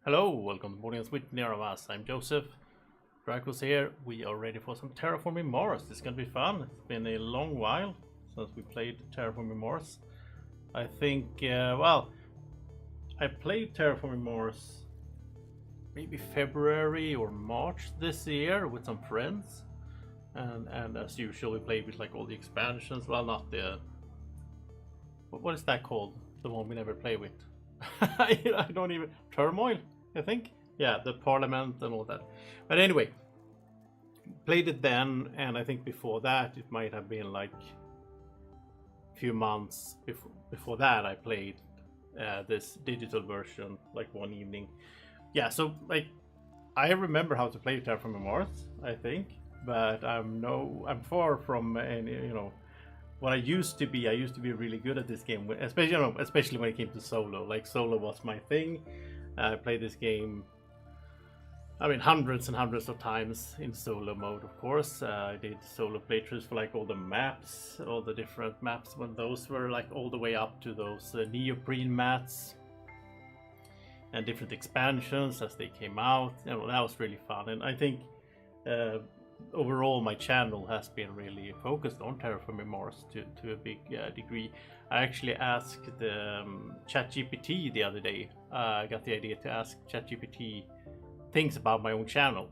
Hello, welcome to Mornings with Niramas. I'm Joseph. Draco's here. We are ready for some Terraforming Mars. This is gonna be fun. It's been a long while since we played Terraforming Mars. I think, I played Terraforming Mars maybe February or March this year with some friends. And as usual, we played with like all the expansions. Well, not the... What is that called? The one we never play with. I don't even... Turmoil, I think? Yeah, the Parliament and all that. But anyway, played it then, and I think before that, it might have been like a few months before that I played this digital version, like one evening. Yeah, so like, I remember how to play Terraforming Mars, I think, but I'm far from any, what I used to be really good at this game, especially when it came to solo. Like solo was my thing. I played this game, hundreds and hundreds of times in solo mode, of course. I did solo playthroughs for like all the maps, all the different maps when those were like all the way up to those neoprene mats and different expansions as they came out. That was really fun, and I think overall my channel has been really focused on Terraforming Mars to a big degree. I actually asked ChatGPT the other day. I got the idea to ask ChatGPT things about my own channel,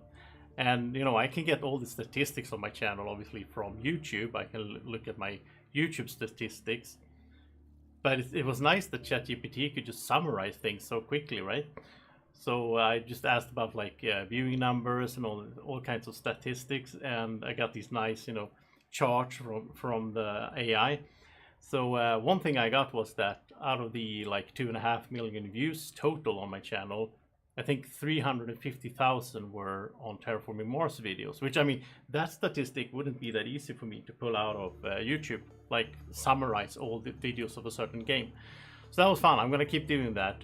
and I can get all the statistics on my channel obviously from YouTube. I can look at my YouTube statistics, but it was nice that ChatGPT could just summarize things so quickly, right? So I just asked about like viewing numbers and all kinds of statistics, and I got these nice charts from the AI. So one thing I got was that out of the like 2.5 million views total on my channel, I think 350,000 were on Terraforming Mars videos, which that statistic wouldn't be that easy for me to pull out of YouTube, like summarize all the videos of a certain game. So that was fun. I'm gonna keep doing that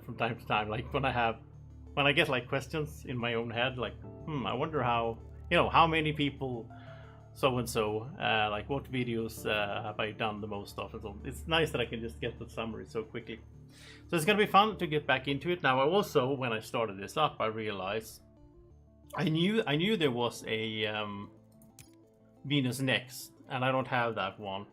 from time to time. Like when I get like questions in my own head, like, I wonder how many people so and so, like what videos have I done the most of, and so it's nice that I can just get the summary so quickly. So it's gonna be fun to get back into it. Now, I also, when I started this up, I realized I knew there was a Venus Next, and I don't have that one.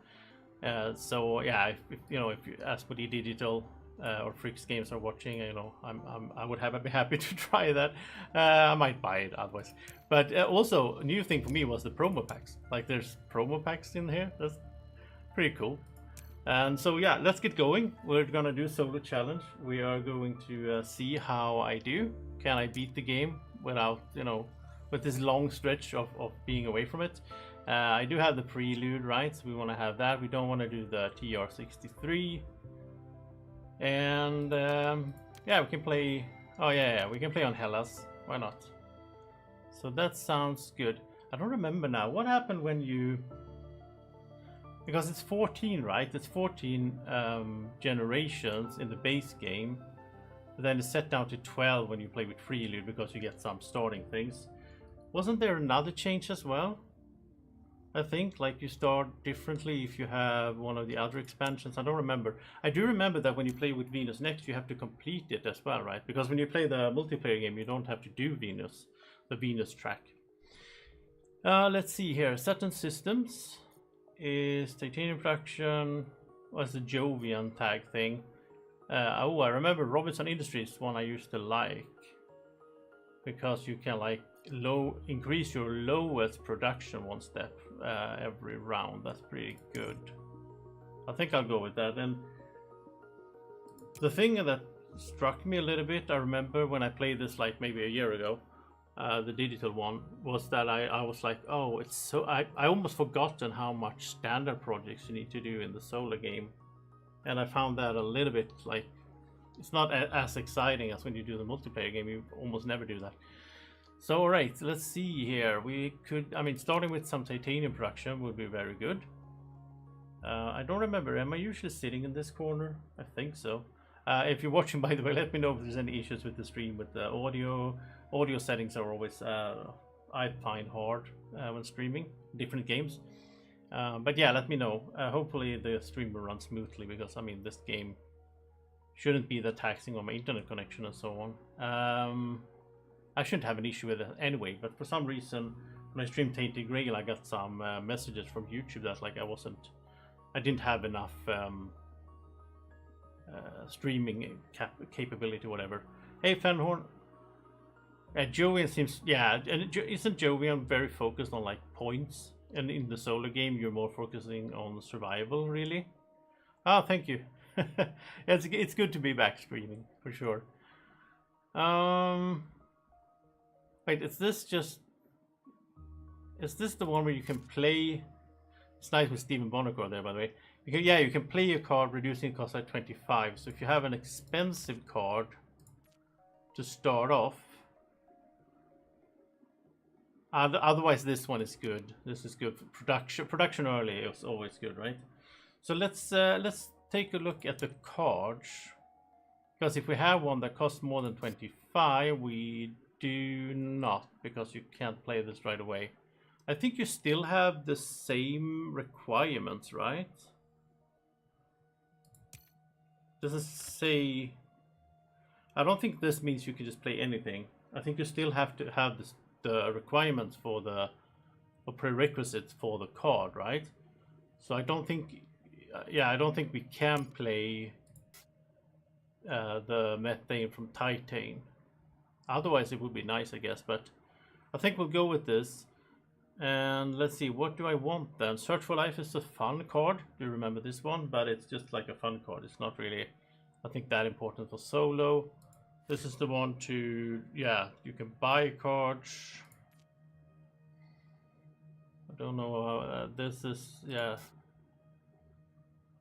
So yeah, if you ask for the digital or Freaks Games are watching, I would be happy to try that. I might buy it otherwise. But also a new thing for me was the promo packs. Like there's promo packs in here. That's pretty cool. And so yeah, let's get going. We're gonna do solo challenge. We are going to see how I do. Can I beat the game without with this long stretch of being away from it? I do have the prelude, right? So we want to have that. We don't want to do the TR63. And yeah, we can play. Oh yeah, we can play on Hellas. Why not? So that sounds good. I don't remember now. What happened when you... Because it's 14, right? It's 14 generations in the base game. But then it's set down to 12 when you play with prelude because you get some starting things. Wasn't there another change as well? I think like you start differently if you have one of the other expansions. I don't remember. I do remember that when you play with Venus Next, you have to complete it as well, right? Because when you play the multiplayer game, you don't have to do Venus, the Venus track. Let's see here. Saturn Systems is titanium production. Was the Jovian tag thing? Oh, I remember Robinson Industries, one I used to like, because you can like increase your lowest production one step every round. That's pretty good. I think I'll go with that. And the thing that struck me a little bit, I remember when I played this like maybe a year ago, the digital one, was that I was like, oh, it's so... I almost forgotten how much standard projects you need to do in the solo game. And I found that a little bit like, it's not as exciting as when you do the multiplayer game. You almost never do that. So alright, let's see here. We could, starting with some titanium production would be very good. I don't remember, am I usually sitting in this corner? I think so. If you're watching, by the way, let me know if there's any issues with the stream with the audio. Audio settings are always, I find hard when streaming different games. But yeah, let me know. Hopefully the stream will run smoothly, because this game shouldn't be that taxing on my internet connection and so on. I shouldn't have an issue with it anyway, but for some reason when I streamed Tainted Grail I got some messages from YouTube that like I didn't have enough streaming capability, whatever. Hey Fenhorn, Jovian seems, yeah, and isn't Jovian very focused on like points? And in the solo game, you're more focusing on survival, really. Oh, thank you. It's good to be back streaming for sure. Wait, is this the one where you can play? It's nice with Stephen Bonacore there, by the way. You can play your card, reducing cost at 25. So if you have an expensive card to start off. Otherwise, this one is good. This is good for production. Production early is always good, right? So let's take a look at the cards, because if we have one that costs more than 25, we do not, because you can't play this right away. I think you still have the same requirements, right? Does it say? I don't think this means you can just play anything. I think you still have to have the requirements for prerequisites for the card, right? So I don't think, I don't think we can play the methane from Titan. Otherwise it would be nice, I guess, but I think we'll go with this. And let's see, what do I want then? Search for Life is a fun card. Do you remember this one? But it's just like a fun card. It's not really, I think, that important for solo. This is the one to, you can buy cards. I don't know how this is,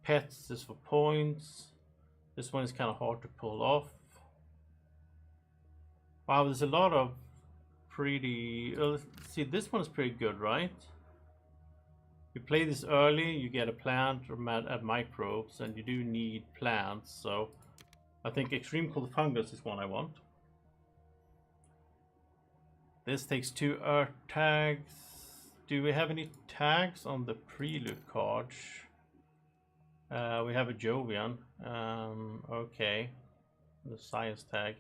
Pets is for points. This one is kind of hard to pull off. Wow, there's a lot of pretty, see, this one is pretty good, right? You play this early, you get a plant or add microbes, and you do need plants, so I think Extreme Cold Fungus is one I want. This takes 2 Earth tags. Do we have any tags on the Prelude cards? We have a Jovian. Okay. The Science tag.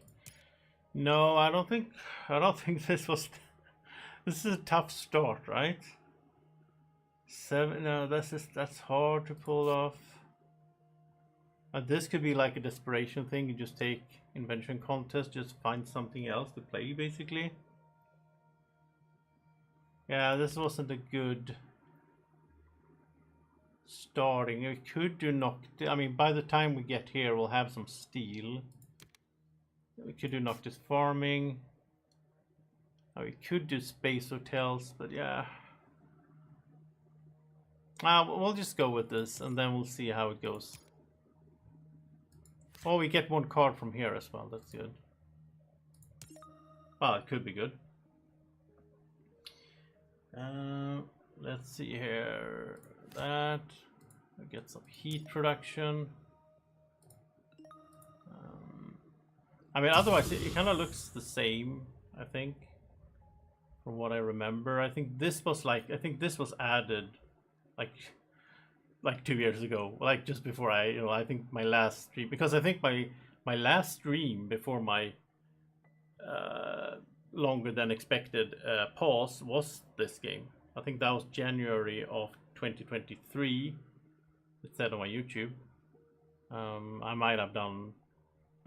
No, I don't think this was. This is a tough start, right? 7. No, that's hard to pull off. This could be like a desperation thing. You just take invention contest, just find something else to play, basically. Yeah, this wasn't a good starting. We could do I mean, by the time we get here, we'll have some steel. We could do Noctis farming. We could do space hotels, but yeah. We'll just go with this, and then we'll see how it goes. Oh, we get one card from here as well. That's good. Well, it could be good. Let's see here. That. I get some heat production. I mean, otherwise it kind of looks the same, I think, from what I remember. I think this was added like 2 years ago, like just before I think my last stream, because I think my last stream before my longer than expected pause was this game. I think that was January of 2023. It said on my YouTube. I might have done.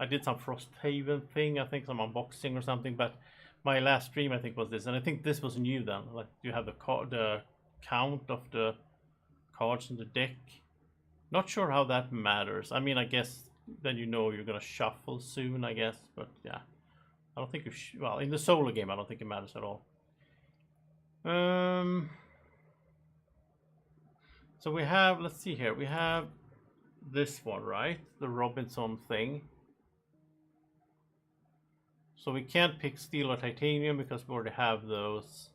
I did some Frosthaven thing, I think some unboxing or something, but my last stream I think was this, and I think this was new then. Like you have the count of the cards in the deck. Not sure how that matters. I mean, I guess then you're gonna shuffle soon, I guess, but yeah. I don't think well, in the solo game I don't think it matters at all. So we have, let's see here, we have this one, right? The Robinson thing. So we can't pick steel or titanium because we already have those.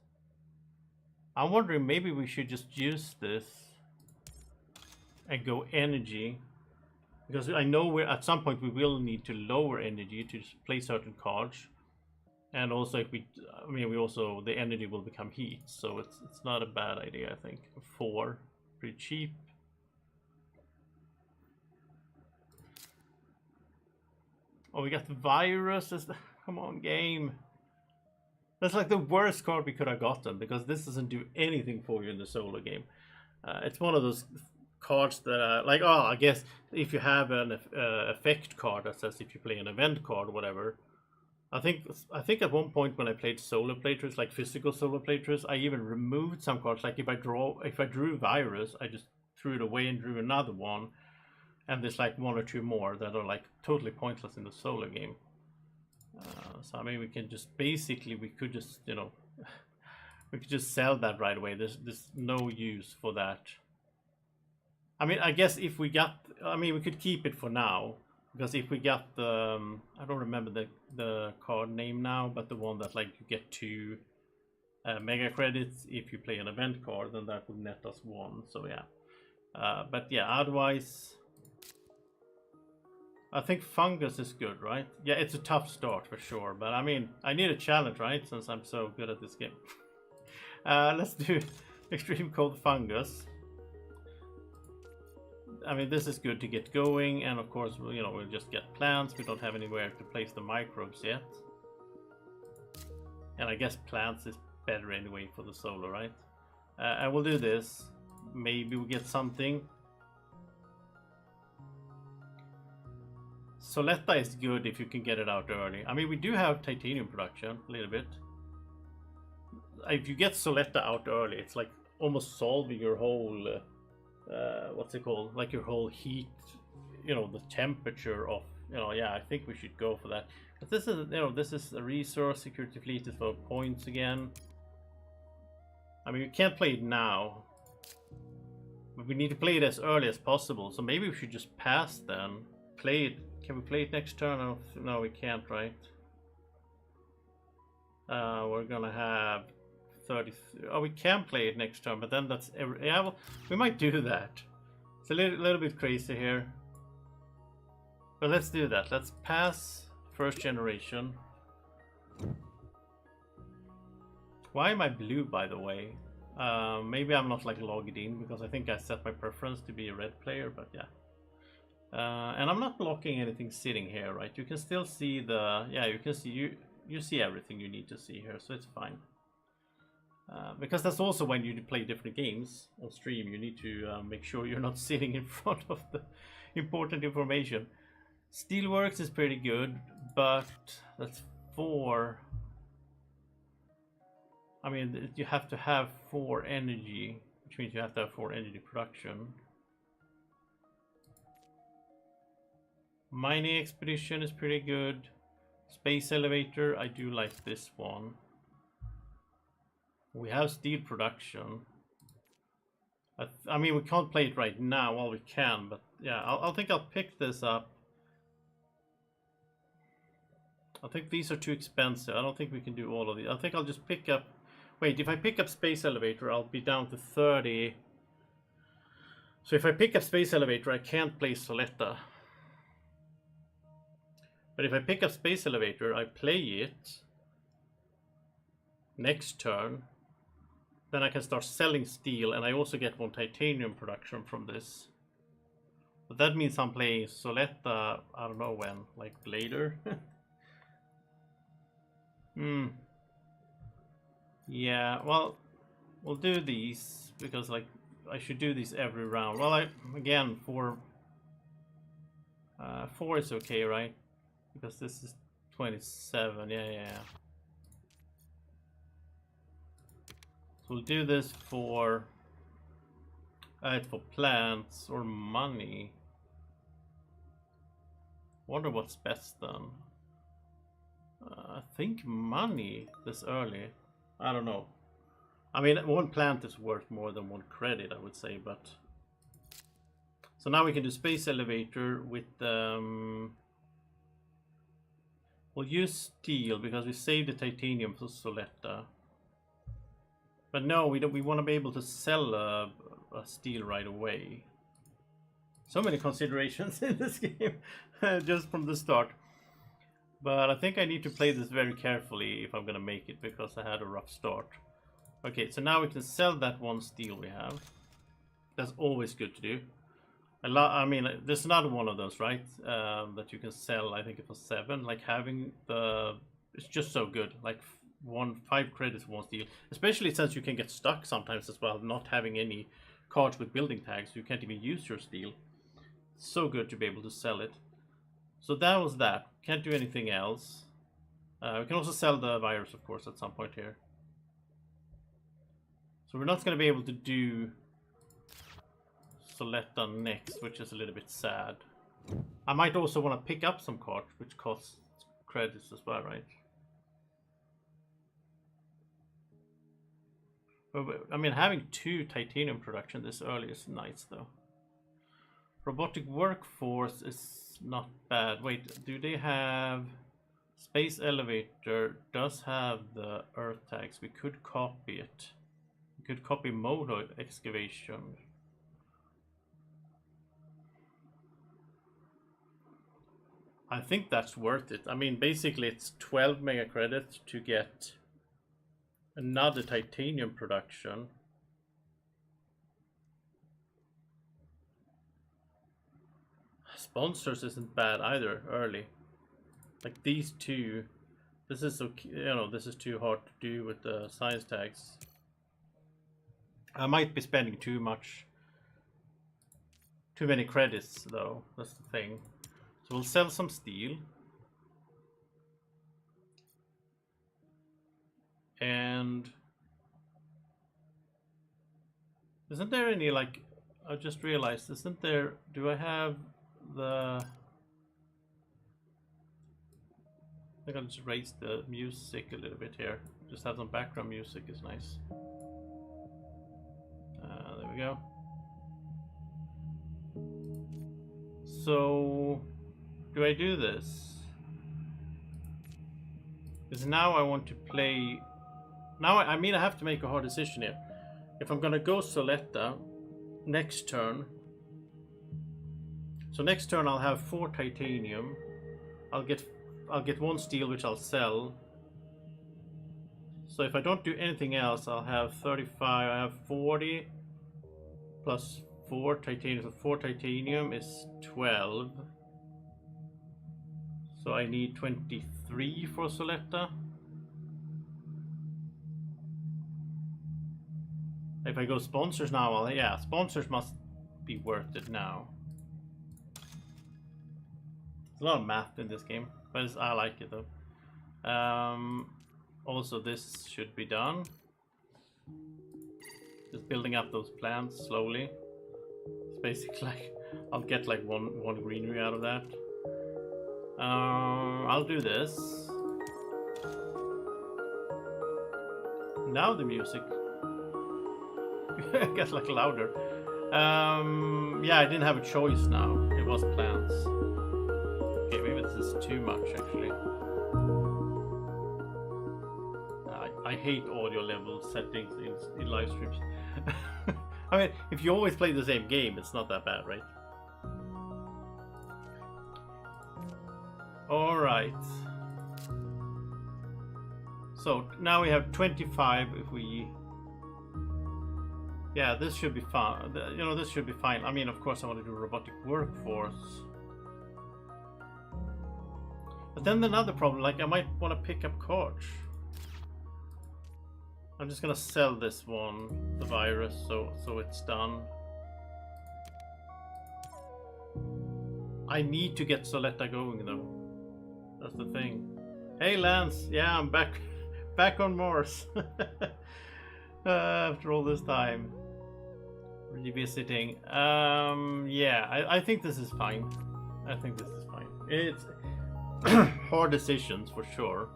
I'm wondering maybe we should just use this and go energy, because I know at some point we will need to lower energy to play certain cards, and also if the energy will become heat, so it's not a bad idea. I think 4, pretty cheap. Oh, we got the virus. Come on, game. That's like the worst card we could have gotten, because this doesn't do anything for you in the solo game. It's one of those cards that like, oh, I guess if you have an effect card that says if you play an event card or whatever. I think at one point when I played solo playthroughs, like physical solo playthroughs, I even removed some cards. Like if I drew virus, I just threw it away and drew another one, and there's like one or two more that are like totally pointless in the solo game. So I mean, we can just basically, we could just, you know, we could just sell that right away. There's no use for that. I mean, I guess if we got, I mean, we could keep it for now, because if we got the, I don't remember the card name now, but the one that like you get 2 mega credits if you play an event card, then that would net us 1. So yeah, but yeah, otherwise, I think fungus is good, right? Yeah, it's a tough start for sure, but I mean, I need a challenge, right? Since I'm so good at this game. Let's do extreme cold fungus. I mean, this is good to get going, and of course, you know, we'll just get plants. We don't have anywhere to place the microbes yet. And I guess plants is better anyway for the solo, right? I will do this. Maybe we get something. Soletta is good if you can get it out early. I mean, we do have titanium production, a little bit. If you get Soletta out early, it's like almost solving your whole, what's it called? Like your whole heat, you know, the temperature of, you know, yeah, I think we should go for that. But this is, you know, this is a resource, security fleet is for points again. I mean, you can't play it now. But we need to play it as early as possible. So maybe we should just pass then. Play it. Can we play it next turn? No, we can't, right? We're gonna have 30. Oh, we can play it next turn, but then that's yeah. Well, we might do that. It's a little bit crazy here, but let's do that. Let's pass first generation. Why am I blue, by the way? Maybe I'm not like logged in, because I think I set my preference to be a red player, but yeah. And I'm not blocking anything sitting here, right? You can still see the, yeah, you can see, you see everything you need to see here, so it's fine. Because that's also when you play different games on stream, you need to make sure you're not sitting in front of the important information. Steelworks is pretty good, but that's 4. I mean, you have to have 4 energy, which means you have to have 4 energy production. Mining expedition is pretty good. Space elevator, I do like this one. We have steel production. I mean, we can't play it right now. Well, we can, but yeah, I think I'll pick this up. I think these are too expensive. I don't think we can do all of these. I think I'll just pick up. Wait, if I pick up space elevator, I'll be down to 30. So if I pick up space elevator, I can't play Soletta. But if I pick up space elevator, I play it next turn, then I can start selling steel, and I also get 1 titanium production from this. But that means I'm playing Soletta, I don't know when, like later. Yeah, well, we'll do these, because like I should do these every round. Well, again, 4 is okay, right? Because this is 27, yeah. So we'll do this for plants or money. Wonder what's best then. I think money this early. I don't know. I mean, 1 plant is worth more than 1 credit, I would say, but. So now we can do space elevator with we'll use steel because we saved the titanium for Soletta. But no, we don't. We want to be able to sell a steel right away. So many considerations in this game, just from the start. But I think I need to play this very carefully if I'm gonna make it, because I had a rough start. Okay, so now we can sell that 1 steel we have. That's always good to do. I mean, there's another one of those, right? That you can sell. I think it was 7. Like having it's just so good. Like 5 credits for 1 steel, especially since you can get stuck sometimes as well, not having any cards with building tags. You can't even use your steel. So good to be able to sell it. So that was that. Can't do anything else. We can also sell the virus, of course, at some point here. So we're not going to be able to do Soletta next, which is a little bit sad. I might also want to pick up some cards, which costs credits as well, right? But, I mean, having 2 titanium production this early is nice, though. Robotic workforce is not bad. Wait, do they have... Space elevator does have the earth tags. We could copy it. We could copy modo excavation. I think that's worth it. I mean, basically it's 12 mega credits to get another titanium production. Sponsors isn't bad either, early. Like these 2, this is okay, you know, this is too hard to do with the science tags. I might be spending too many credits though, that's the thing. So we'll sell some steel. And isn't there any, like, I just realized, isn't there, do I have the... I think I'll just raise the music a little bit here. Just have some background music is nice. There we go. So, do I do this? Because now I want to play... Now, I mean, I have to make a hard decision here. If I'm gonna go Soletta next turn... So next turn I'll have 4 titanium. I'll get 1 steel, which I'll sell. So if I don't do anything else, I'll have 35. I have 40 plus 4 titanium. So 4 titanium is 12. So I need 23 for Soletta. If I go sponsors now, yeah, sponsors must be worth it now. There's a lot of math in this game, but I like it though. Also, this should be done. Just building up those plants slowly. It's basically like I'll get like one greenery out of that. I'll do this. Now the music gets like louder. Yeah, I didn't have a choice now. It was plants. Okay, maybe this is too much actually. I hate audio level settings in live streams. I mean, if you always play the same game, it's not that bad, right? Alright. So now we have 25 if we... Yeah, this should be fine. You know, this should be fine. I mean, of course I want to do robotic workforce. But then another problem, like I might want to pick up cards. I'm just gonna sell this one, the virus, so it's done. I need to get Soletta going though. That's the thing. Hey Lance, yeah, I'm back on Mars. After all this time. Revisiting. Yeah, I think this is fine. I think this is fine. It's hard decisions for sure.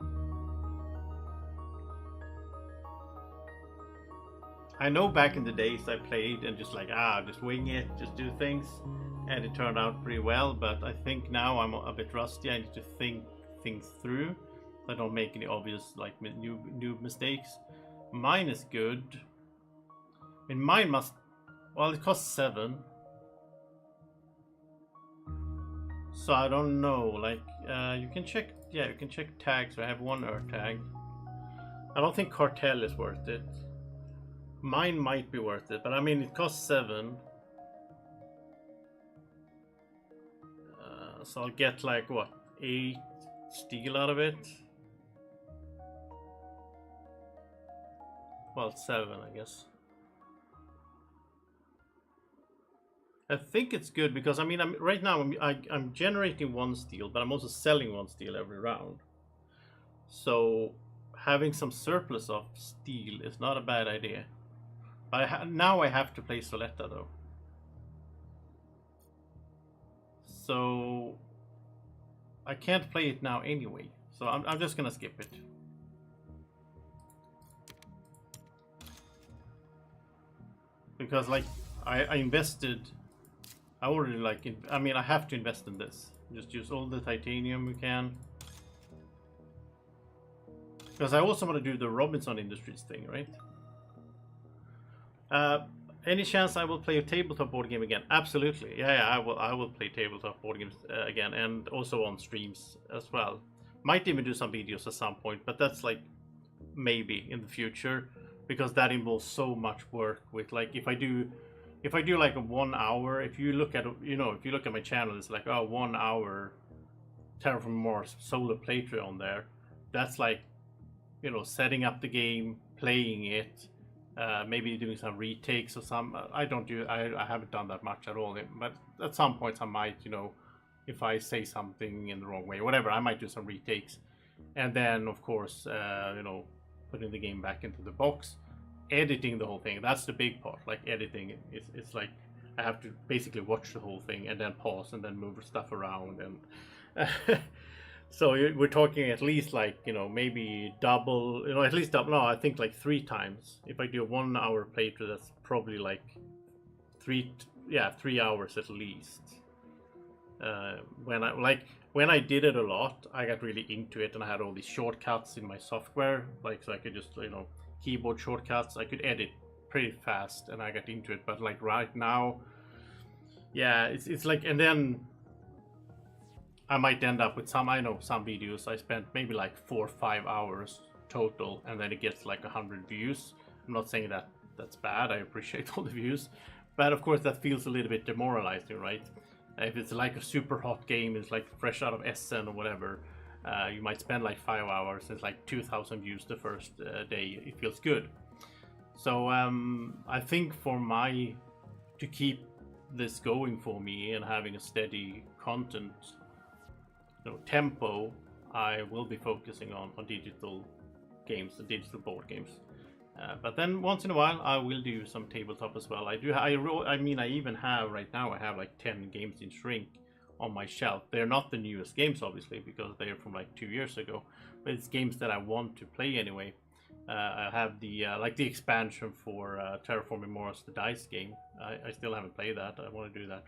I know back in the days I played and just like, just wing it, just do things, and it turned out pretty well, but I think now I'm a bit rusty. I need to think things through so I don't make any obvious like new mistakes. Mine is good. I mean, mine must, well, it costs 7. So I don't know, like, you can check, yeah, you can check tags. I have 1 earth tag. I don't think cartel is worth it. Mine might be worth it, but I mean, it costs 7. So I'll get like what, 8 steel out of it. Well, 7, I guess. I think it's good because I mean, right now I'm generating 1 steel, but I'm also selling 1 steel every round. So having some surplus of steel is not a bad idea. But now I have to play Soletta though. So I can't play it now anyway. So I'm just gonna skip it. Because like I invested, I already like, I mean I have to invest in this. Just use all the titanium we can. Because I also want to do the Robinson Industries thing, right? Any chance I will play a tabletop board game again? Absolutely. Yeah, I will play tabletop board games again, and also on streams as well. Might even do some videos at some point, but that's like maybe in the future, because that involves so much work with like if I do like a 1 hour, if you look at my channel, it's like 1 hour Terraforming Mars solo playthrough on there. That's like, setting up the game, playing it, maybe doing some retakes or some. I haven't done that much at all, but at some points I might, if I say something in the wrong way, whatever, I might do some retakes, and then of course, putting the game back into the box, editing the whole thing. That's the big part. Like editing, it's like I have to basically watch the whole thing and then pause and then move stuff around and. So we're talking at least like, maybe double, at least double. No, I think like 3 times. If I do a 1 hour playthrough, that's probably like 3 hours at least. When I did it a lot, I got really into it, and I had all these shortcuts in my software, like so I could just keyboard shortcuts. I could edit pretty fast, and I got into it. But like right now, yeah, it's like, and then I might end up with some videos I spent maybe like 4 or 5 hours total, and then it gets like 100 views. I'm not saying that that's bad. I appreciate all the views, but of course that feels a little bit demoralizing, right? If it's like a super hot game, it's like fresh out of Essen or whatever, you might spend like 5 hours. It's like 2,000 views the first day. It feels good. So I think to keep this going for me and having a steady content tempo, I will be focusing on digital games, the digital board games. But then once in a while, I will do some tabletop as well. I even have right now. I have like 10 games in Shrink on my shelf. They're not the newest games, obviously, because they're from like 2 years ago. But it's games that I want to play anyway. I have the expansion for Terraforming Mars, the dice game. I still haven't played that. I want to do that.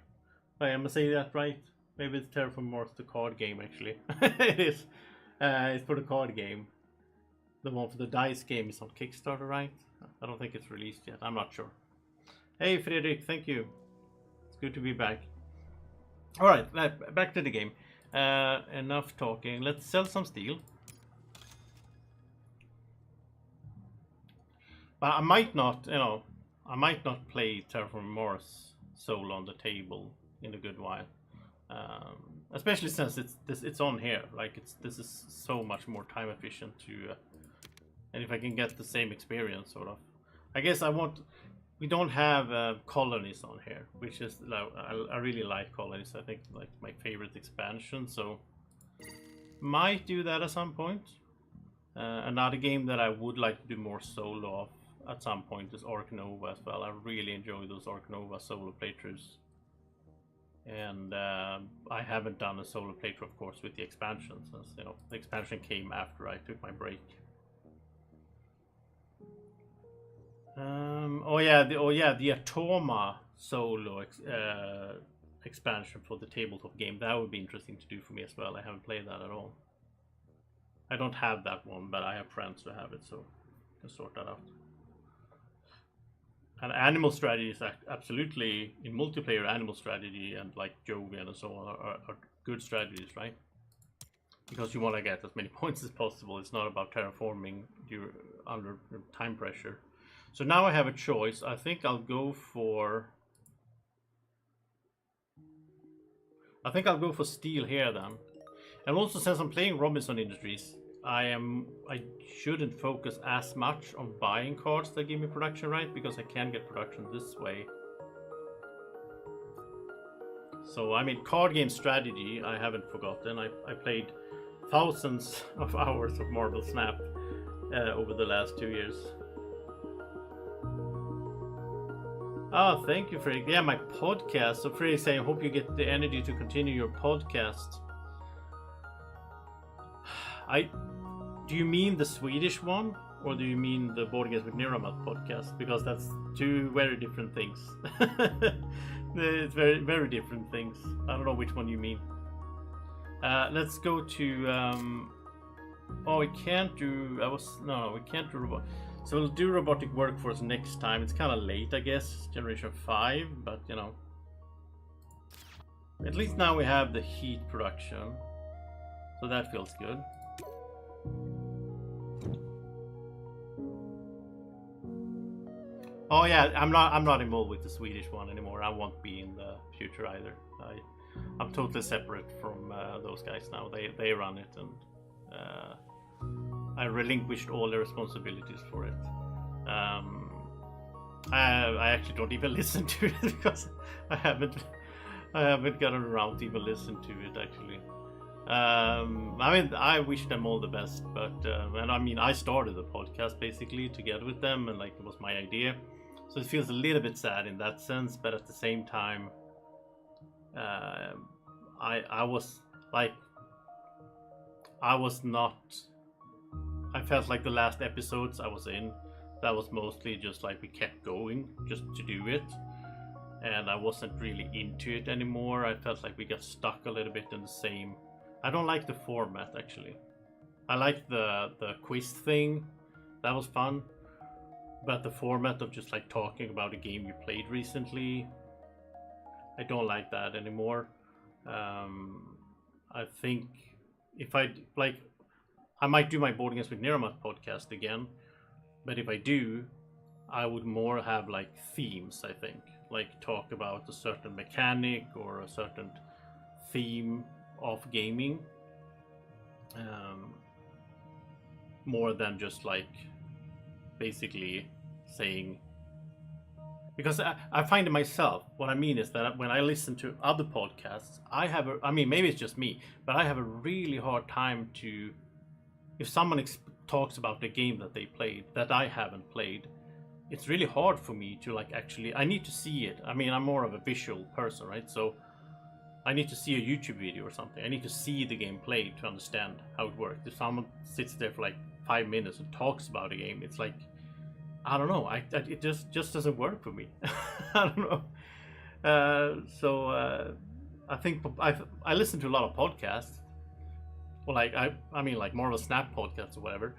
Wait, I'm gonna say that right? Maybe it's Terraforming Mars, the card game, actually. It is. It's for the card game. The one for the dice game is on Kickstarter, right? I don't think it's released yet. I'm not sure. Hey, Fredrik, thank you. It's good to be back. Alright, back to the game. Enough talking. Let's sell some steel. But I might not, play Terraforming Mars solo on the table in a good while. Especially since it's on here. Like this is so much more time efficient to, and if I can get the same experience, sort of. I guess we don't have colonies on here, which is I really like colonies. I think like my favorite expansion. So might do that at some point. Another game that I would like to do more solo of at some point is Ark Nova as well. I really enjoy those Ark Nova solo playthroughs. And I haven't done a solo playthrough, of course, with the expansion, since the expansion came after I took my break. The Atoma solo expansion for the tabletop game, that would be interesting to do for me as well. I haven't played that at all. I don't have that one, but I have friends who have it, so I can sort that out. And animal strategy is absolutely, in multiplayer, animal strategy and like Jovian and so on are good strategies, right? Because you want to get as many points as possible. It's not about terraforming under time pressure. So now I have a choice. I think I'll go for... I think I'll go for steel here then. And also, since I'm playing Robinson Industries, I shouldn't focus as much on buying cards that give me production right, because I can get production this way. So I mean, card game strategy, I haven't forgotten. I played thousands of hours of Marble Snap over the last 2 years. Oh, thank you, Fredrik. Yeah, my podcast. So Fredrik saying, I hope you get the energy to continue your podcast. Do you mean the Swedish one, or do you mean the Board Games with Niramas podcast? Because that's two very different things. It's very, very different things. I don't know which one you mean. Let's go to. Oh, we can't do. We can't do robot. So we'll do robotic workforce next time. It's kind of late, I guess. Generation 5, but you know. At least now we have the heat production, so that feels good. Oh yeah, I'm not involved with the Swedish one anymore. I won't be in the future either. I'm totally separate from those guys now. They run it, and I relinquished all the responsibilities for it. I actually don't even listen to it because I haven't gotten around to even listen to it actually. I mean, I wish them all the best, but and I mean, I started the podcast basically together with them, and like it was my idea, so it feels a little bit sad in that sense. But at the same time, I was not. I felt like the last episodes I was in, that was mostly just like we kept going just to do it, and I wasn't really into it anymore. I felt like we got stuck a little bit in the same. I don't like the format actually. I like the quiz thing, that was fun, but the format of just like talking about a game you played recently, I don't like that anymore. I think if I might do my Board Games with Niramas podcast again, but if I do, I would more have like themes. I think like talk about a certain mechanic or a certain theme of gaming, more than just like basically saying, because I find it myself, what I mean is that when I listen to other podcasts, I mean maybe it's just me, but I have a really hard time to, if someone talks about the game that they played that I haven't played, it's really hard for me to like actually, I need to see it. I mean, I'm more of a visual person, right? So I need to see a YouTube video or something. I need to see the game played to understand how it works. If someone sits there for like 5 minutes and talks about a game, it's like, I don't know. It just doesn't work for me. I don't know. So I think I listen to a lot of podcasts. Well, like I mean like Marvel Snap podcasts or whatever.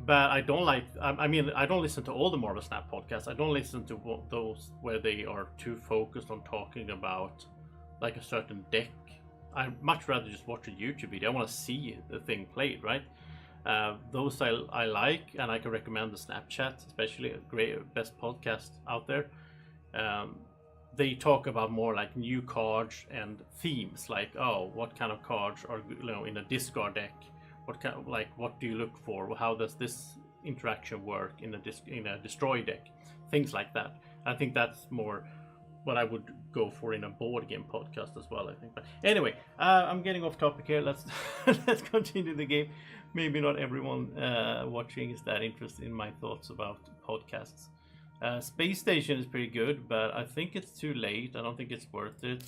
But I don't like. I mean, I don't listen to all the Marvel Snap podcasts. I don't listen to those where they are too focused on talking about like a certain deck. I'd much rather just watch a YouTube video. I want to see the thing played, right? Those I like, and I can recommend the Snapchat, especially a great best podcast out there. They talk about more like new cards and themes, like what kind of cards are in a discard deck. What do you look for? How does this interaction work in a destroy deck? Things like that. I think that's more what I would go for in a board game podcast as well, I think. But anyway, I'm getting off topic here. Let's let's continue the game. Maybe not everyone watching is that interested in my thoughts about podcasts. Space Station is pretty good, but I think it's too late. I don't think it's worth it.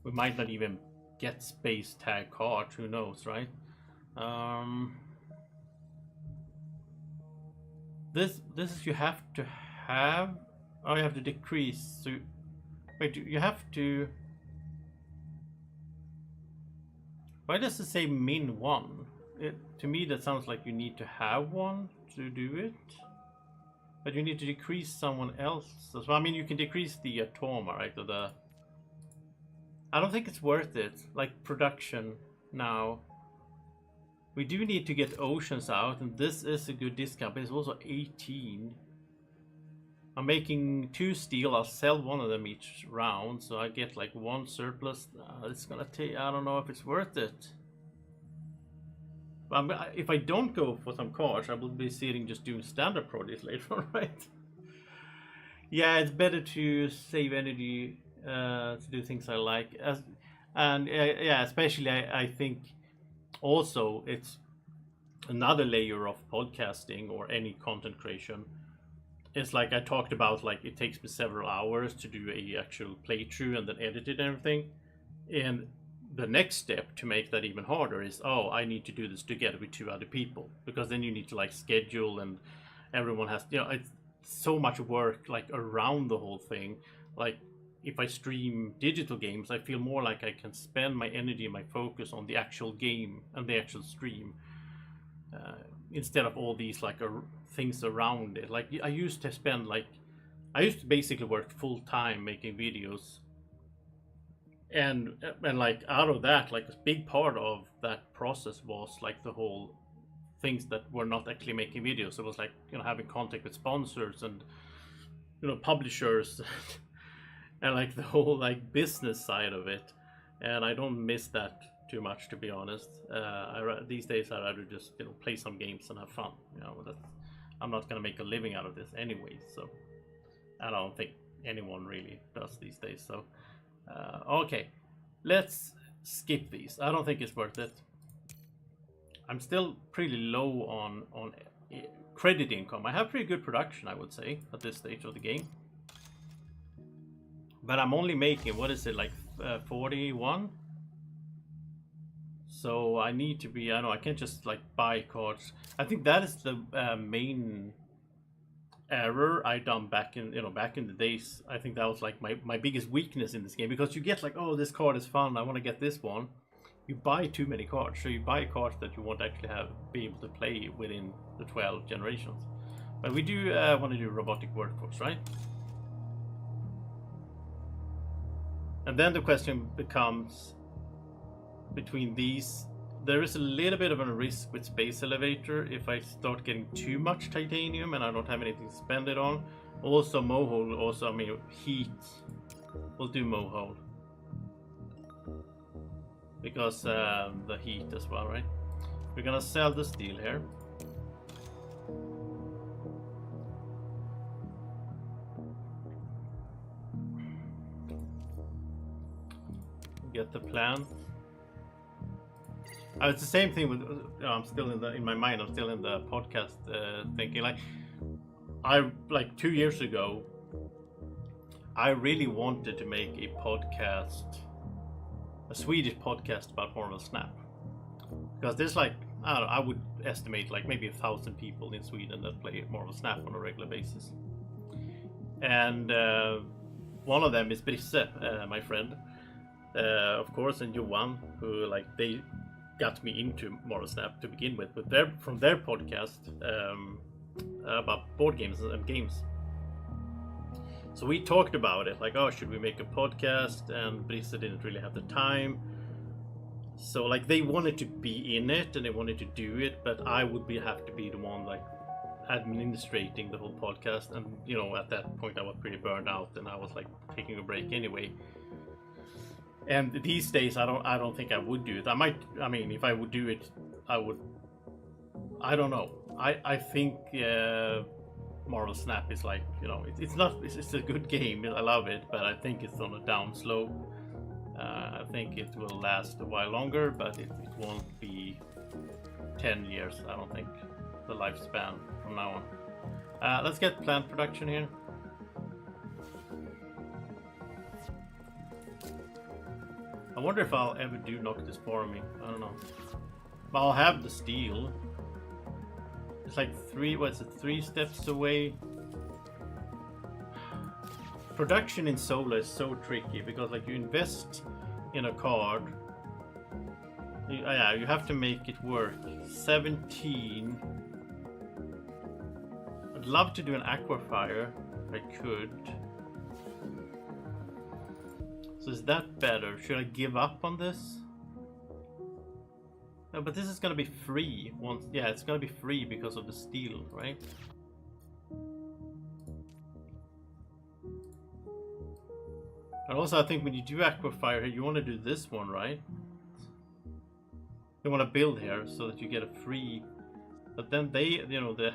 We might not even get space tag cards. Who knows, right? This is you have to have. Oh, you have to decrease. So wait, you have to. Why does it say min 1? To me, that sounds like you need to have one to do it. But you need to decrease someone else. So I mean, you can decrease the Atoma, right? Or the. I don't think it's worth it. Like production now. We do need to get Oceans out, and this is a good discount, but it's also 18. I'm making 2 steel. I'll sell 1 of them each round, so I get like 1 surplus. It's gonna take. I don't know if it's worth it. But if I don't go for some cars, I will be sitting just doing standard projects later on, right? Yeah, it's better to save energy to do things I like. Yeah, especially I think also it's another layer of podcasting or any content creation. It's like I talked about, like it takes me several hours to do a actual playthrough and then edit it and everything. And the next step to make that even harder is, oh, I need to do this together with 2 other people, because then you need to like schedule, and everyone has, it's so much work like around the whole thing. Like if I stream digital games, I feel more like I can spend my energy and my focus on the actual game and the actual stream, instead of all these like things around it. Like I used to basically work full time making videos, and like out of that, like a big part of that process was like the whole things that were not actually making videos. It was like, having contact with sponsors and publishers and like the whole like business side of it. And I don't miss that too much, to be honest. These days I'd rather just play some games and have fun. I'm not gonna make a living out of this anyway, so I don't think anyone really does these days. So okay, let's skip these. I don't think it's worth it. I'm still pretty low on credit income. I have pretty good production, I would say, at this stage of the game. But I'm only making, what is it, like 41? So I need to be, I can't just like buy cards. I think that is the main error I done back in the days. I think that was like my biggest weakness in this game, because you get like, oh, this card is fun, I want to get this one. You buy too many cards, so you buy cards that you won't actually be able to play within the 12 generations. But we do want to do robotic workforce, right? And then the question becomes, between these, there is a little bit of a risk with Space Elevator if I start getting too much titanium and I don't have anything to spend it on. Also Mohole, heat. We'll do Mohole, because the heat as well, right? We're gonna sell the steel here. Get the plant. It's the same thing with. I'm still in my mind. I'm still in the podcast thinking. Like 2 years ago, I really wanted to make a podcast, a Swedish podcast about Marvel Snap, because there's like, I would estimate like maybe 1,000 people in Sweden that play Marvel Snap on a regular basis, and one of them is Brisse, my friend. Of course, and Johan, who they got me into Marvel Snap to begin with from their podcast about board games and games. So we talked about it, like, oh, should we make a podcast? And Brisse didn't really have the time. So they wanted to be in it and they wanted to do it, but I would have to be the one administrating the whole podcast. And at that point I was pretty burned out and I was taking a break anyway. And these days, I don't think I would do it. If I would do it, I don't know. I think Marvel Snap is it's a good game. I love it, but I think it's on a down slope. I think it will last a while longer, but it won't be 10 years. I don't think the lifespan from now on. Let's get plant production here. I wonder if I'll ever do Noctis farming. I don't know. But I'll have the steel. It's like 3 steps away. Production in Solar is so tricky because you invest in a card. You have to make it work. 17. I'd love to do an Aquafire if I could. So is that better? Should I give up on this? No, but this is gonna be free once. Yeah, it's gonna be free because of the steel, right? And also, I think when you do Aquafire here, you want to do this one, right? You want to build here so that you get a free. But then they, you know, the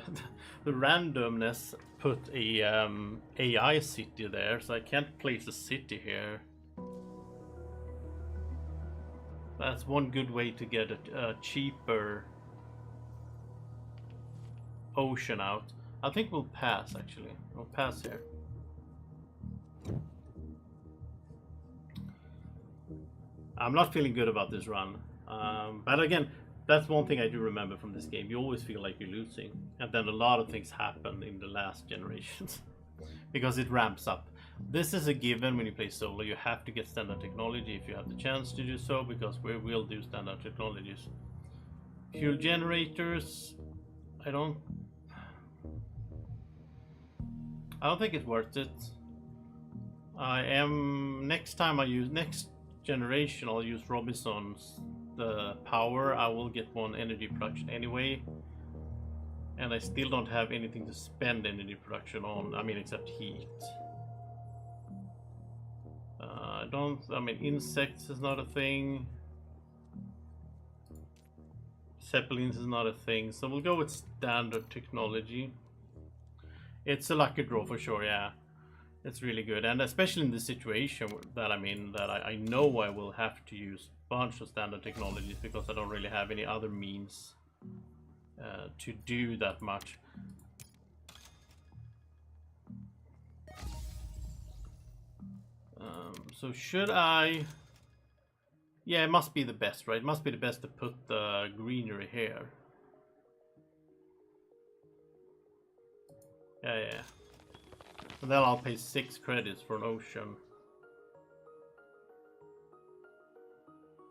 the randomness put a AI city there, so I can't place a city here. That's one good way to get a cheaper ocean out. I think we'll pass, actually. We'll pass here. I'm not feeling good about this run. But again, that's one thing I do remember from this game. You always feel like you're losing. And then a lot of things happen in the last generations. Because it ramps up. This is a given when you play solo. You have to get standard technology if you have the chance to do so. Because we will do standard technologies. Fuel generators. I don't think it's worth it. Next generation I'll use Robinson's the power. I will get one energy production anyway, and I still don't have anything to spend energy production on. I mean, except heat. Insects is not a thing. Zeppelins is not a thing, so we'll go with standard technology. It's a lucky draw for sure, yeah. It's really good, and especially in the situation that I'm in, that I know I will have to use a bunch of standard technologies because I don't really have any other means to do that much. So should I... Yeah, it must be the best, right? It must be the best to put the greenery here. Yeah. And then I'll pay 6 credits for an ocean.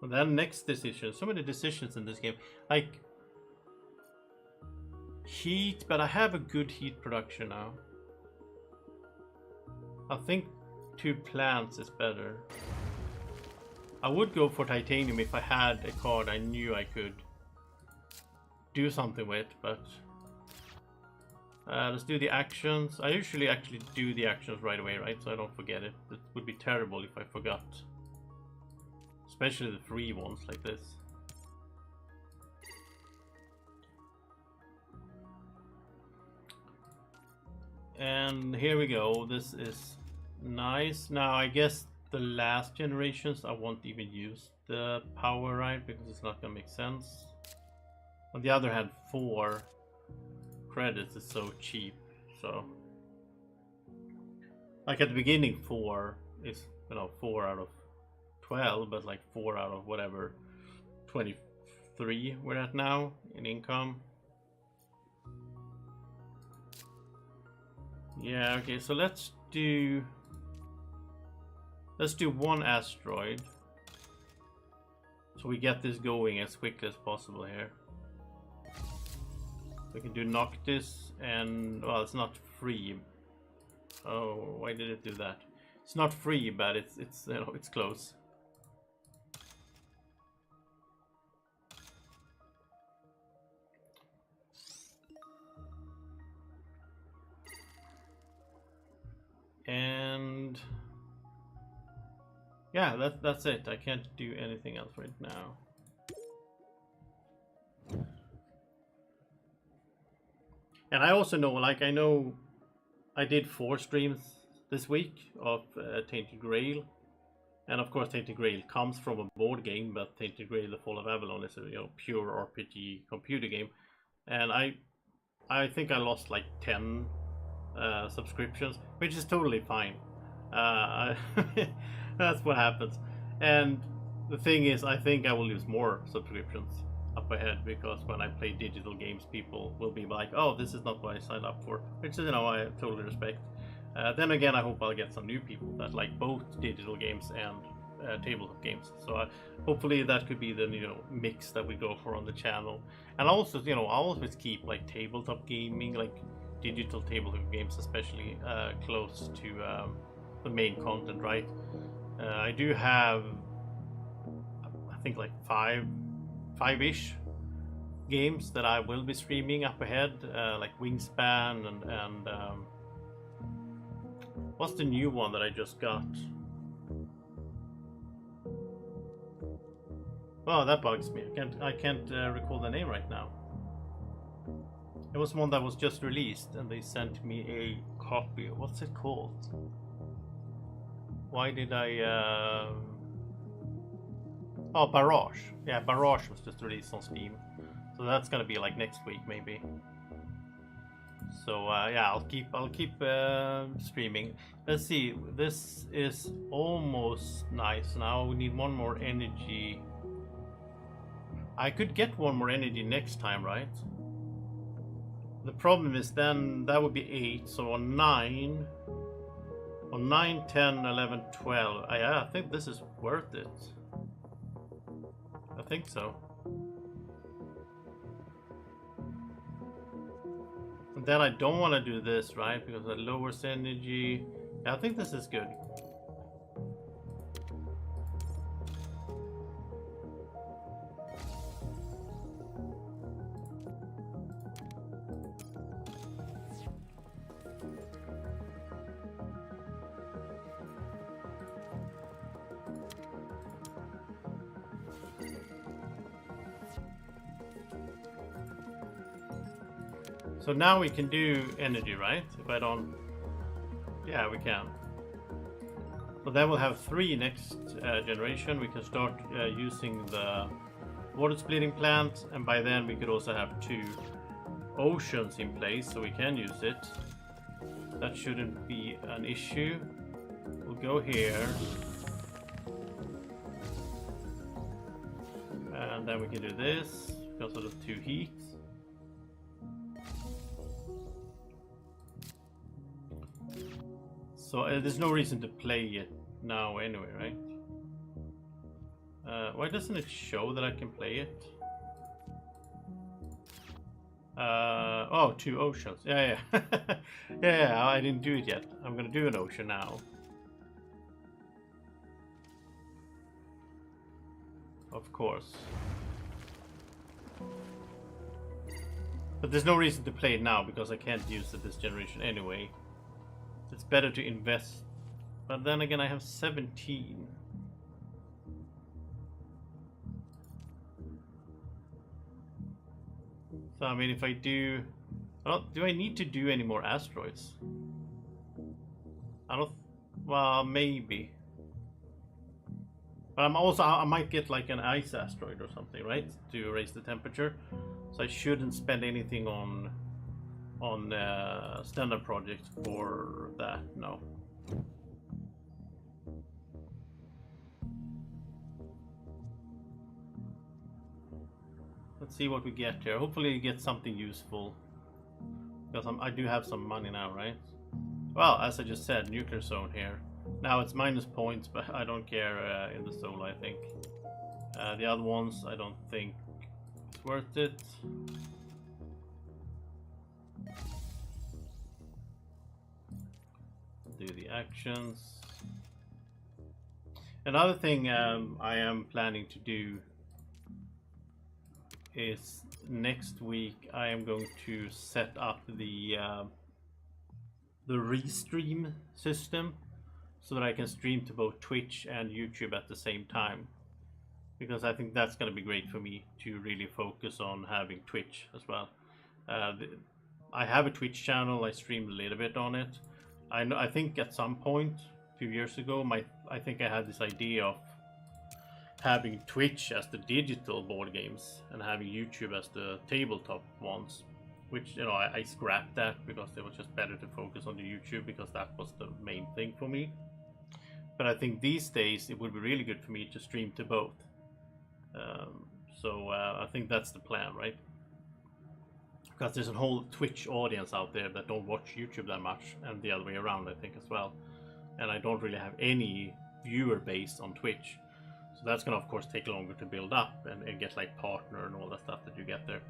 And then next decision. So many decisions in this game. Like heat, but I have a good heat production now. I think 2 plants is better. I would go for titanium if I had a card I knew I could do something with, but let's do the actions. I usually actually do the actions right away, right? So I don't forget it. It would be terrible if I forgot. Especially the free ones like this. And here we go. This is nice. Now I guess the last generations I won't even use the power, right? Because it's not gonna make sense. On the other hand, 4 credits is so cheap, so like at the beginning 4 is, you know, 4 out of 12, but like 4 out of whatever 23 we're at now in income. Yeah, okay, so let's do 1 asteroid so we get this going as quickly as possible here. We can do Noctis, and well, it's not free. Oh, why did it do that? It's not free, but it's you know, it's close. And yeah, that's it. I can't do anything else right now. And I also know, like, I know I did 4 streams this week of Tainted Grail. And of course Tainted Grail comes from a board game, but Tainted Grail The Fall of Avalon is a, you know, pure RPG computer game. And I think I lost like 10 subscriptions, which is totally fine. That's what happens. And the thing is, I think I will lose more subscriptions up ahead, because when I play digital games, people will be like, oh, this is not what I signed up for, which is, you know, I totally respect. Then again, I hope I'll get some new people that like both digital games and tabletop games. So hopefully that could be the, you know, mix that we go for on the channel. And also, you know, I always keep like tabletop gaming, like digital tabletop games especially, close to the main content, right? I do have, I think, like five-ish games that I will be streaming up ahead, like Wingspan and what's the new one that I just got? Oh, that bugs me. I can't recall the name right now. It was one that was just released, and they sent me a copy. What's it called? Why did I? Oh, Barrage. Yeah, Barrage was just released on Steam, so that's gonna be like next week maybe. So yeah, I'll keep streaming. Let's see. This is almost nice. Now we need one more energy. I could get one more energy next time, right? The problem is then that would be 8. So on 9, 10, 11, 12. I think this is worth it. I think so. And then I don't want to do this, right? Because it lowers energy. Yeah, I think this is good. So now we can do energy, right? If I don't... Yeah, we can. So then we'll have 3 next generation. We can start using the water splitting plant, and by then we could also have 2 oceans in place, so we can use it. That shouldn't be an issue. We'll go here. And then we can do this, because of the 2 heat. So there's no reason to play it now anyway, right? Why doesn't it show that I can play it? Oh, 2 oceans. Yeah. Yeah, I didn't do it yet. I'm gonna do an ocean now. Of course. But there's no reason to play it now because I can't use it this generation anyway. It's better to invest. But then again, I have 17. So I mean, if I do... do I need to do any more asteroids? I don't... Well, maybe. But I might get like an ice asteroid or something, right? To raise the temperature. So I shouldn't spend anything on standard projects for that, no. Let's see what we get here. Hopefully we get something useful. Because I do have some money now, right? Well, as I just said, nuclear zone here. Now it's minus points, but I don't care in the soul, I think. The other ones, I don't think it's worth it. Do the actions. Another thing I am planning to do is next week I am going to set up the restream system so that I can stream to both Twitch and YouTube at the same time, because I think that's going to be great for me to really focus on having Twitch as well. I have a Twitch channel. I streamed a little bit on it. I think at some point a few years ago, I think I had this idea of having Twitch as the digital board games and having YouTube as the tabletop ones, which, you know, I scrapped that because it was just better to focus on the YouTube because that was the main thing for me. But I think these days it would be really good for me to stream to both. So I think that's the plan, right? Because there's a whole Twitch audience out there that don't watch YouTube that much, and the other way around, I think, as well. And I don't really have any viewer base on Twitch. So that's going to, of course, take longer to build up and get like partner and all that stuff that you get there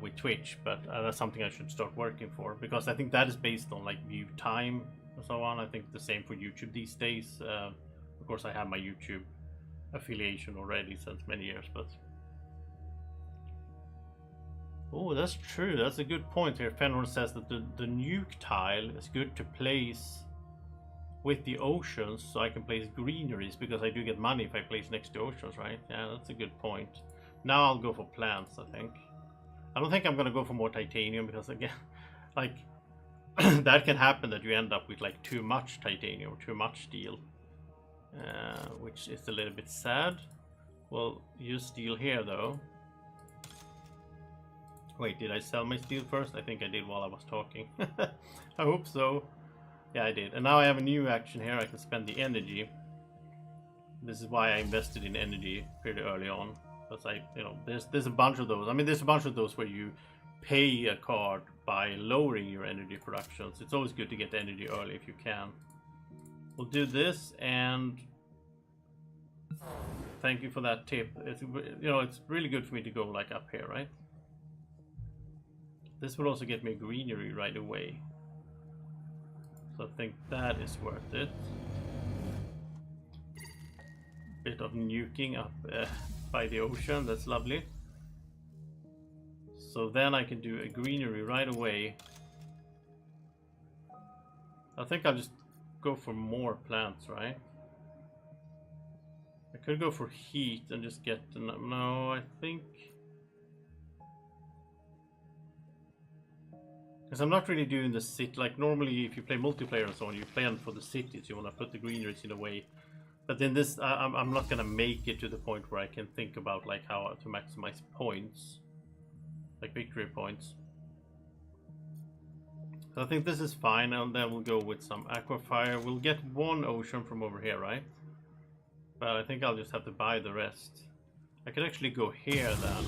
with Twitch. But that's something I should start working for, because I think that is based on like view time and so on. I think the same for YouTube these days. Of course, I have my YouTube affiliation already since many years, but... Oh, that's true. That's a good point here. Fenrir says that the nuke tile is good to place with the oceans, so I can place greeneries, because I do get money if I place next to oceans, right? Yeah, that's a good point. Now I'll go for plants, I think. I don't think I'm gonna go for more titanium, because again, like, that can happen that you end up with like too much titanium or too much steel, which is a little bit sad. Well, use steel here though. Wait, did I sell my steel first? I think I did while I was talking. I hope so. Yeah, I did. And now I have a new action here. I can spend the energy. This is why I invested in energy pretty early on. Because there's a bunch of those. I mean, there's a bunch of those where you pay a card by lowering your energy productions. It's always good to get energy early if you can. We'll do this, and thank you for that tip. It's, it's really good for me to go like up here, right? This will also get me greenery right away. So I think that is worth it. Bit of nuking up by the ocean, that's lovely. So then I can do a greenery right away. I think I'll just go for more plants, right? I could go for heat and just get... No, I think... Because I'm not really doing the city. Like normally if you play multiplayer and so on, you plan for the cities. You want to put the greeneries in a way. But in this, I'm not going to make it to the point where I can think about like how to maximize points. Like victory points. So I think this is fine, and then we'll go with some aquafire. We'll get one ocean from over here, right? But I think I'll just have to buy the rest. I could actually go here then.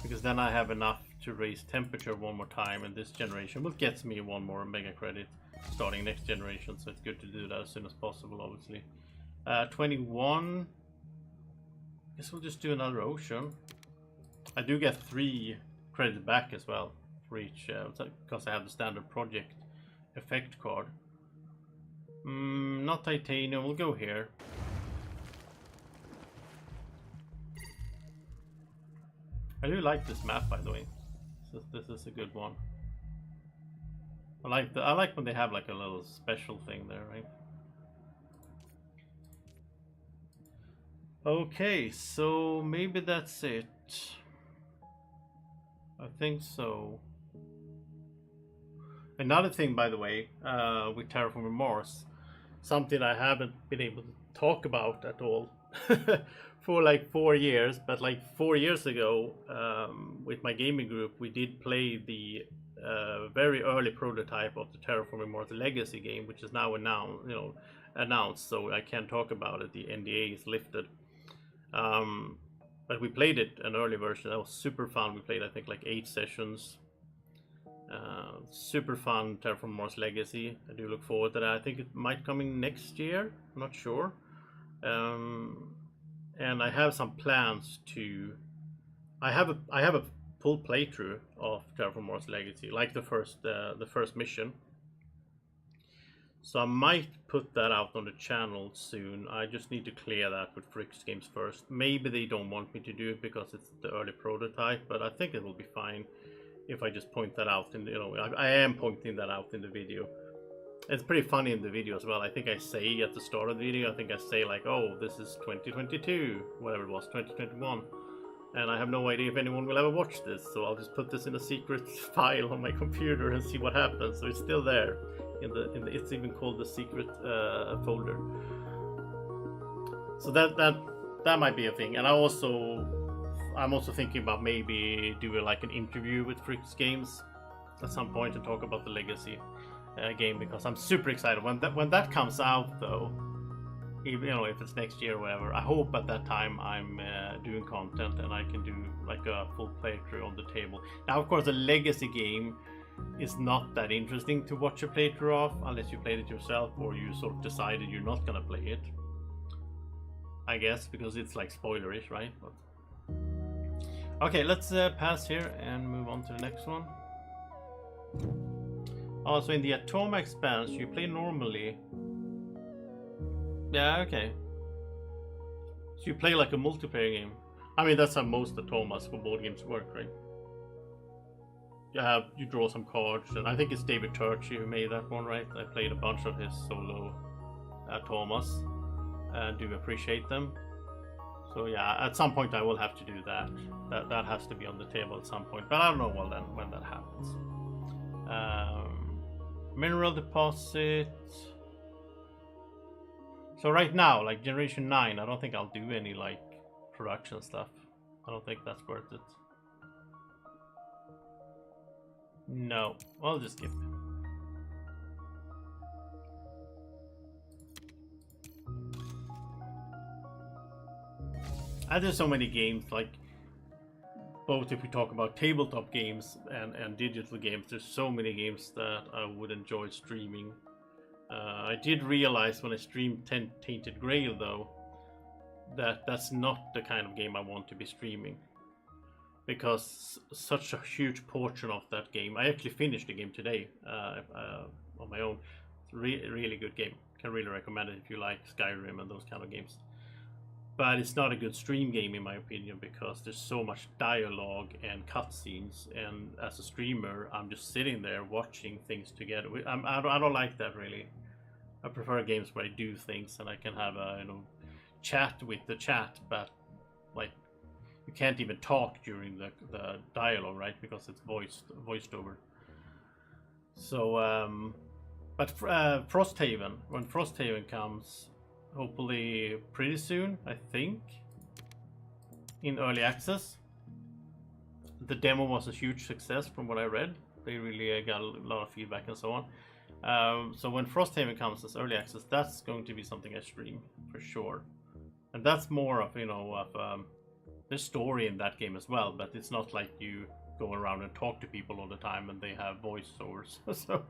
Because then I have enough to raise temperature one more time, and this generation will get me one more mega credit starting next generation, so it's good to do that as soon as possible, obviously. 21. Guess we'll just do another ocean. I do get 3 credit back as well for each, because I have the standard project effect card. Not titanium, we'll go here. I do like this map, by the way. This is a good one. I like when they have like a little special thing there, right? Okay, so maybe that's it. I think so. Another thing, by the way, with Terraforming Mars, something I haven't been able to talk about at all for like 4 years, but like 4 years ago, with my gaming group, we did play the very early prototype of the Terraforming Mars Legacy game, which is now announced, so I can't talk about it. The NDA is lifted. But we played it, an early version. That was super fun. We played, I think, like 8 sessions. Super fun, Terraforming Mars Legacy. I do look forward to that. I think it might come in next year. I'm not sure. And I have some plans to... I have a full playthrough of Terraforming Mars Legacy, like the first mission. So I might put that out on the channel soon. I just need to clear that with Fricks Games first. Maybe they don't want me to do it because it's the early prototype, but I think it will be fine if I just point that out. And I am pointing that out in the video. It's pretty funny in the video as well. I think I say at the start of the video, I think I say like, oh, this is 2022, whatever it was, 2021. And I have no idea if anyone will ever watch this, so I'll just put this in a secret file on my computer and see what happens. So it's still there. It's even called the secret folder. So that might be a thing. And I'm also thinking about maybe doing like an interview with Fricks Games at some point to talk about the Legacy game, because I'm super excited when that comes out, though. Even if it's next year or whatever, I hope at that time I'm doing content and I can do like a full playthrough on the table. Now, of course, the Legacy game is not that interesting to watch a playthrough of unless you played it yourself or you sort of decided you're not gonna play it, I guess, because it's like spoilerish, right? But... okay, let's pass here and move on to the next one. Also, in the Atoma expanse, you play normally. Yeah, okay. So you play like a multiplayer game. I mean, that's how most Atomas for board games work, right? you draw some cards, and I think it's David Turchi who made that one, right? I played a bunch of his solo Thomas, and do appreciate them. So yeah, at some point I will have to do that. That has to be on the table at some point, but I don't know when that happens. Mineral deposit. So right now, like Generation 9, I don't think I'll do any like production stuff. I don't think that's worth it. No, I'll just skip. There's so many games, like both if we talk about tabletop games and digital games, there's so many games that I would enjoy streaming. I did realize when I streamed Tainted Grail though, that's not the kind of game I want to be streaming. Because such a huge portion of that game, I actually finished the game today on my own. It's a really good game. Can really recommend it if you like Skyrim and those kind of games. But it's not a good stream game in my opinion, because there's so much dialogue and cutscenes, and as a streamer I'm just sitting there watching things together. I don't like that really. I prefer games where I do things and I can have a chat with the chat, but like you can't even talk during the dialogue, right? Because it's voiced over. So but Frosthaven, when Frosthaven comes, hopefully pretty soon, I think, in early access. The demo was a huge success from what I read. They really got a lot of feedback and so on. So when Frosthaven comes as early access, that's going to be something I stream for sure. And that's more of the story in that game as well, but it's not like you go around and talk to people all the time and they have voiceovers. So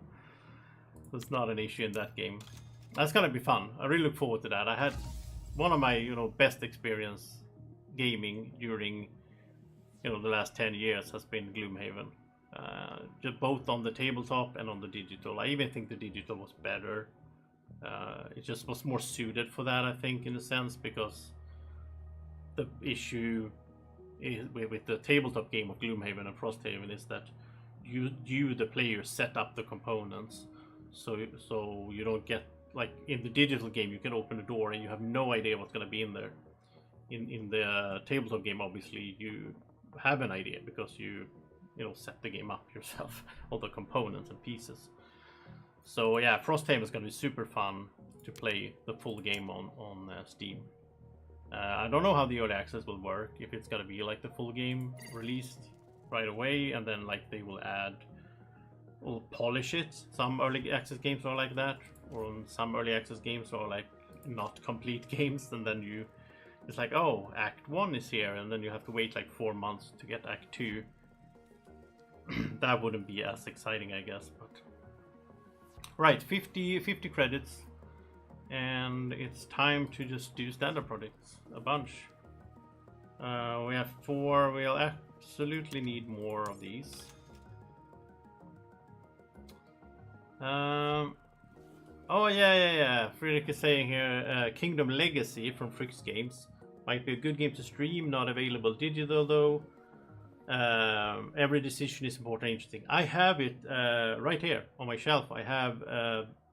it's not an issue in that game. That's gonna be fun. I really look forward to that. I had one of my best experience gaming during the last 10 years has been Gloomhaven. Just both on the tabletop and on the digital. I even think the digital was better. It just was more suited for that, I think, in a sense, because the issue with the tabletop game of Gloomhaven and Frosthaven is that you the player set up the components, so you don't get, like in the digital game you can open a door and you have no idea what's going to be in there. In the tabletop game obviously you have an idea because you set the game up yourself, all the components and pieces. So yeah, Frosthaven is going to be super fun to play the full game on Steam. I don't know how the early access will work, if it's going to be like the full game released right away and then like they will polish it. Some early access games are like that, or some early access games are like not complete games, and then it's like, oh, Act 1 is here, and then you have to wait like 4 months to get Act 2. That wouldn't be as exciting, I guess. But right, 50 credits, and it's time to just do standard projects, a bunch. We have 4. We'll absolutely need more of these. Oh yeah. Friedrich is saying here, Kingdom Legacy from Fricks Games might be a good game to stream. Not available digital though. Every decision is important and interesting. I have it right here on my shelf. I have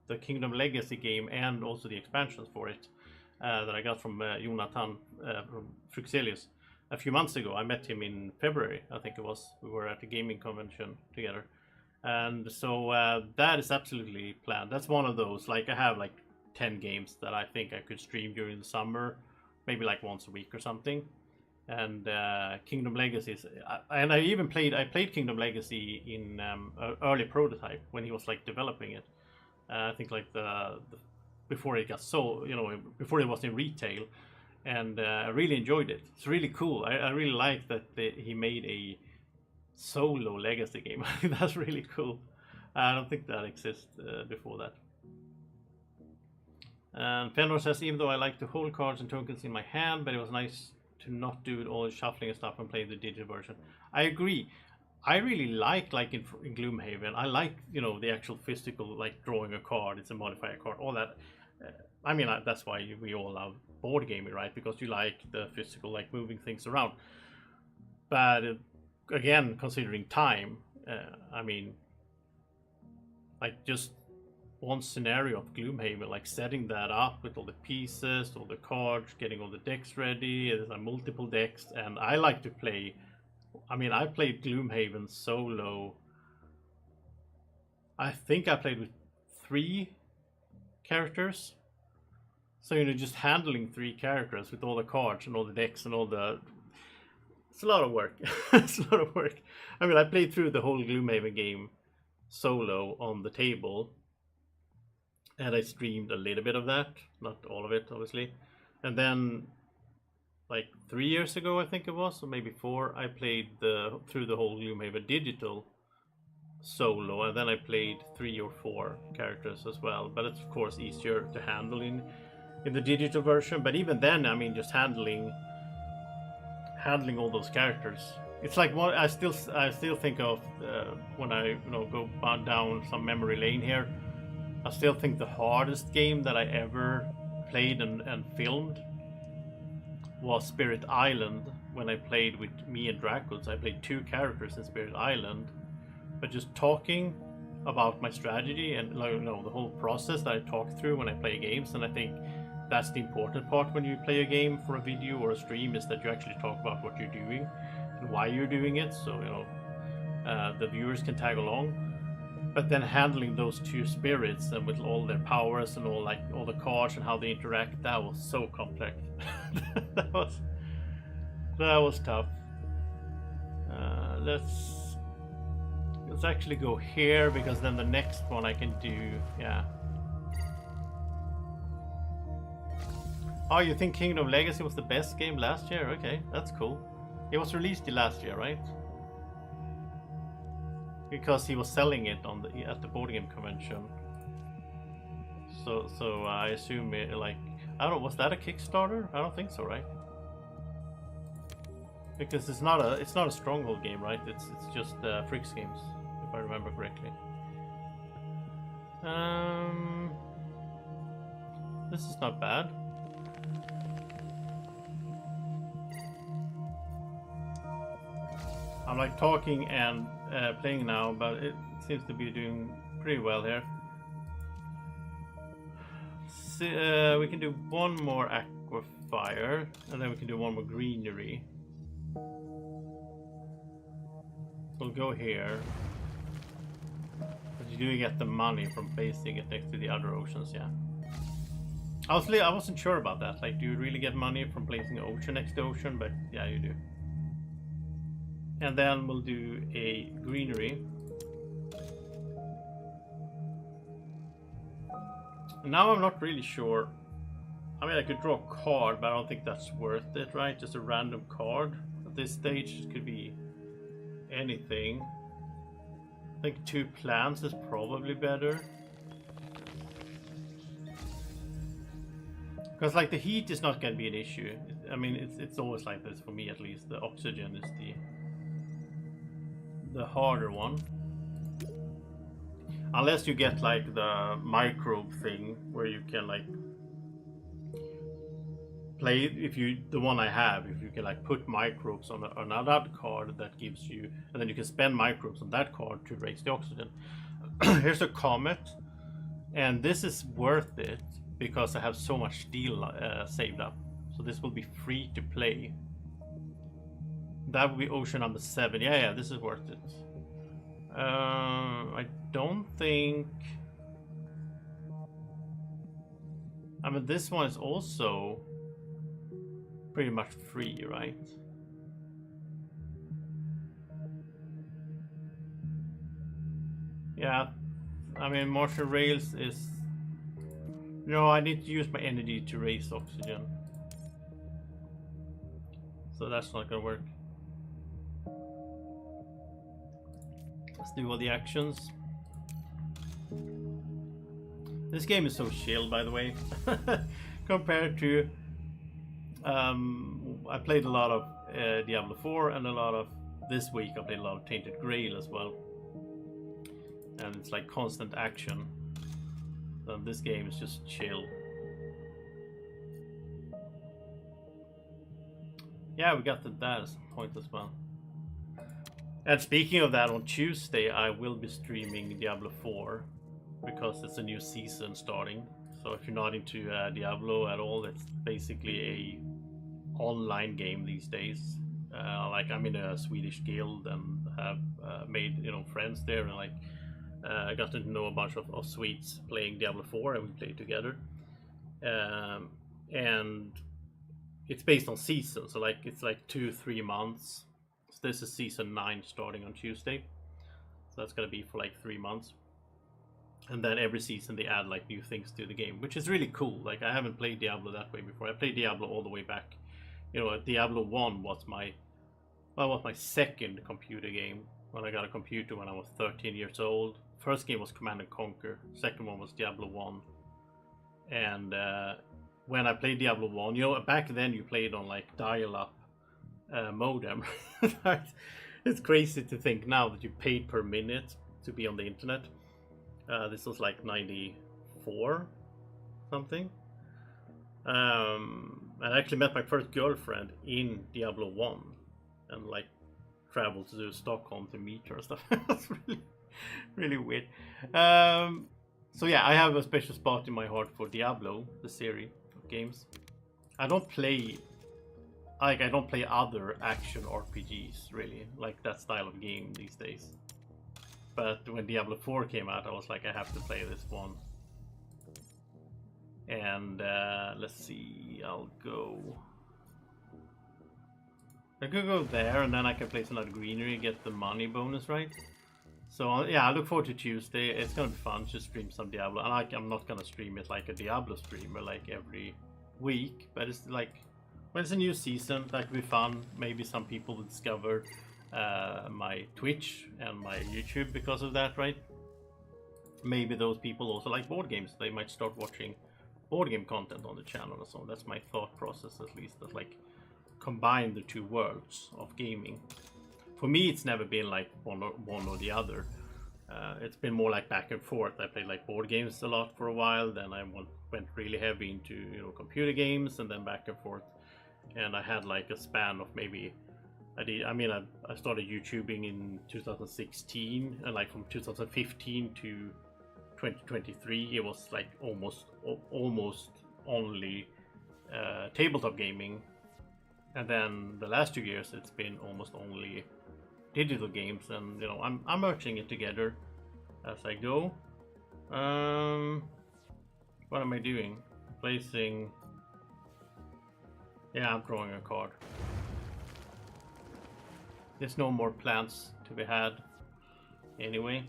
the Kingdom Legacy game and also the expansions for it that I got from Jonathan from Fruxelius a few months ago. I met him in February, I think it was. We were at a gaming convention together. And so that is absolutely planned. That's one of those, like I have like 10 games that I think I could stream during the summer, maybe like once a week or something. And Kingdom Legacy is, and I played Kingdom Legacy in early prototype when he was like developing it. I think like the before it got sold, before it was in retail, and I really enjoyed it. It's really cool. I really like that he made a solo legacy game. That's really cool. I don't think that exists before that. And Fenor says, even though I like to hold cards and tokens in my hand, but it was nice to not do all the shuffling and stuff and play the digital version. I agree. I really like in Gloomhaven, I like the actual physical, like drawing a card, it's a modifier card, all that. I mean, that's why we all love board gaming, right? Because you like the physical, like moving things around. But again, considering time, I mean, like just one scenario of Gloomhaven, like setting that up with all the pieces, all the cards, getting all the decks ready. There's multiple decks, and I like to play. I mean, I played Gloomhaven solo. I think I played with 3 characters. So, you know, just handling 3 characters with all the cards and all the decks and all the... It's a lot of work. It's a lot of work. I mean, I played through the whole Gloomhaven game solo on the table. And I streamed a little bit of that. Not all of it, obviously. And then, like 3 years ago, I think it was, or maybe 4, I played through the whole Gloomhaven digital solo, and then I played 3 or 4 characters as well. But it's of course easier to handle in the digital version. But even then, I mean, just handling all those characters, it's like what I still think of when I go down some memory lane here. I still think the hardest game that I ever played and filmed was Spirit Island. When I played with me and Dracos, I played 2 characters in Spirit Island, but just talking about my strategy and the whole process that I talk through when I play games. And I think that's the important part when you play a game for a video or a stream, is that you actually talk about what you're doing and why you're doing it, so the viewers can tag along. But then handling those 2 spirits and with all their powers and all the cards and how they interact, that was so complex. that was tough. Let's actually go here, because then the next one I can do, yeah. Oh, you think Kingdom Legacy was the best game last year? Okay, that's cool. It was released last year, right? Because he was selling it at the board game convention. So I assume it, like, I don't know, was that a Kickstarter? I don't think so, right? Because it's not a Stronghold game, right? It's just Freaks Games, if I remember correctly. This is not bad. I'm like talking and playing now, but it seems to be doing pretty well here. So, we can do one more Aquafire, and then we can do one more Greenery. We'll go here. But you do get the money from placing it next to the other oceans, yeah. I wasn't sure about that. Like, do you really get money from placing an ocean next to ocean? But yeah, you do. And then we'll do a Greenery. And now I'm not really sure. I mean, I could draw a card, but I don't think that's worth it, right? Just a random card. At this stage, it could be anything. I think 2 plants is probably better. Because like the heat is not going to be an issue. I mean, it's always like this for me, at least. The oxygen is the harder one. Unless you get like the microbe thing, where you can like play, the one I have, if you can like put microbes on another card that gives you, and then you can spend microbes on that card to raise the oxygen. Here's a comet, and this is worth it because I have so much steel saved up. So this will be free to play. That would be ocean number 7. Yeah, this is worth it. I don't think... I mean, this one is also pretty much free, right? Yeah, I mean, Martian Rails is... No, I need to use my energy to raise oxygen. So that's not gonna work. Let's do all the actions. This game is so chill, by the way, compared to... I played a lot of Diablo 4, and a lot of... This week I played a lot of Tainted Grail as well. And it's like constant action. So this game is just chill. Yeah, we got that as a point as well. And speaking of that, on Tuesday I will be streaming Diablo 4 because it's a new season starting. So if you're not into Diablo at all, it's basically a online game these days. Like I'm in a Swedish guild and have made friends there, and like I got to know a bunch of Swedes playing Diablo 4, and we played together. And it's based on season, so like it's like 2-3 months. So this is season 9 starting on Tuesday, so that's gonna be for like 3 months. And then every season they add like new things to the game, which is really cool. Like I haven't played Diablo that way before. I played Diablo all the way back. Diablo 1 was my second computer game when I got a computer when I was 13 years old. First game was Command and Conquer. Second one was Diablo 1. And when I played Diablo 1, back then you played on like dial-up modem. It's crazy to think now that you paid per minute to be on the internet. This was like 94 something. I actually met my first girlfriend in Diablo 1 and like traveled to Stockholm to meet her and stuff. That's really, really weird. So yeah, I have a special spot in my heart for Diablo, the series of games. I don't play other action RPGs really, like that style of game these days. But when Diablo 4 came out, I was like, I have to play this one. And let's see, I could go there, and then I can place another greenery and get the money bonus, right? So yeah, I look forward to Tuesday. It's gonna be fun to stream some Diablo, and I'm not gonna stream it like a Diablo streamer, like every week. But it's like when it's a new season, that could be fun. Maybe some people will discover my Twitch and my YouTube because of that, right? Maybe those people also like board games. They might start watching board game content on the channel or so. That's my thought process, at least, that like combine the two worlds of gaming. For me, it's never been like one or the other. It's been more like back and forth. I played like board games a lot for a while, then I went really heavy into computer games, and then back and forth. And I had like a span of maybe I started YouTubing in 2016, and like from 2015 to 2023 it was like almost only tabletop gaming, and then the last 2 years it's been almost only digital games, and I'm merging it together as I go. What am I doing? Placing. Yeah, I'm drawing a card. There's no more plants to be had anyway.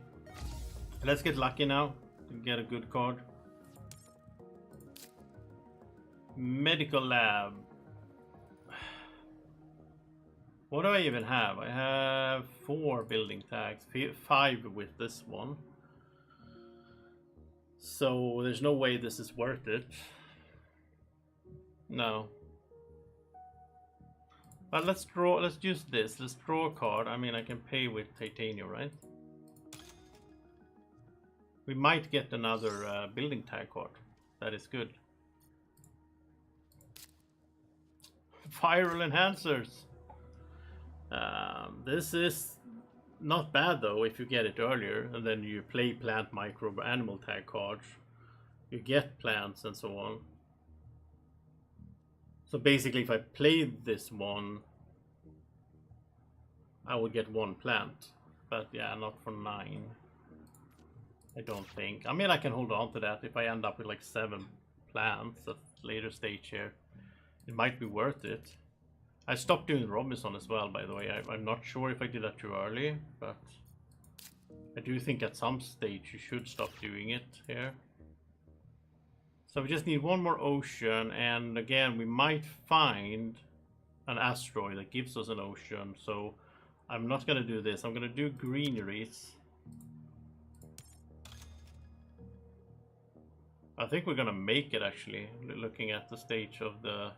Let's get lucky now to get a good card. Medical lab. What do I even have? I have 4 building tags, 5 with this one. So there's no way this is worth it. No. But let's use this. Let's draw a card. I mean, I can pay with titanium, right? We might get another building tag card. That is good. Viral enhancers. This is not bad though if you get it earlier, and then you play plant, microbe, animal tag cards. You get plants and so on. So basically, if I played this one, I would get 1 plant. But yeah, not for 9. I don't think. I mean, I can hold on to that if I end up with like 7 plants at a later stage here. It might be worth it. I stopped doing Robinson as well, by the way. I'm not sure if I did that too early, but I do think at some stage you should stop doing it here. So we just need 1 more ocean, and again we might find an asteroid that gives us an ocean. So I'm not gonna do this. I'm gonna do greeneries. I think we're gonna make it, actually, looking at the stage of the...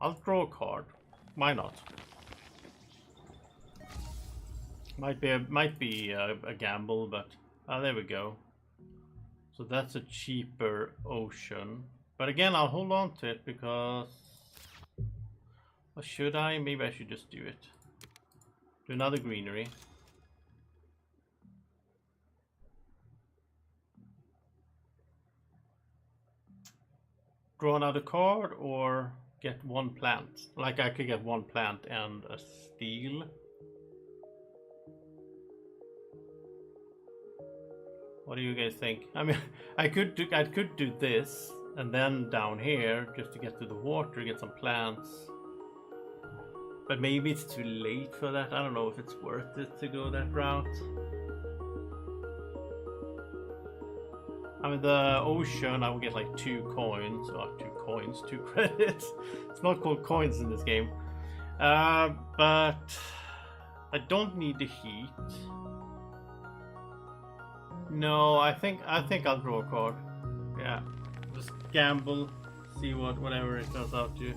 I'll draw a card. Why not? Might be a gamble, but there we go. So that's a cheaper ocean. But again, I'll hold on to it because Or should I? Maybe I should just do it. Do another greenery. Draw another card or get one plant. Like I could get one plant and a steel. What do you guys think? I mean, I could do this and then down here just to get to the water, get some plants. But maybe it's too late for that. I don't know if it's worth it to go that route. I mean, the ocean, I will get like 2 coins, or 2 coins, 2 credits. It's not called coins in this game. But I don't need the heat. No, I think I'll draw a card. Yeah, just gamble, see whatever it turns out to.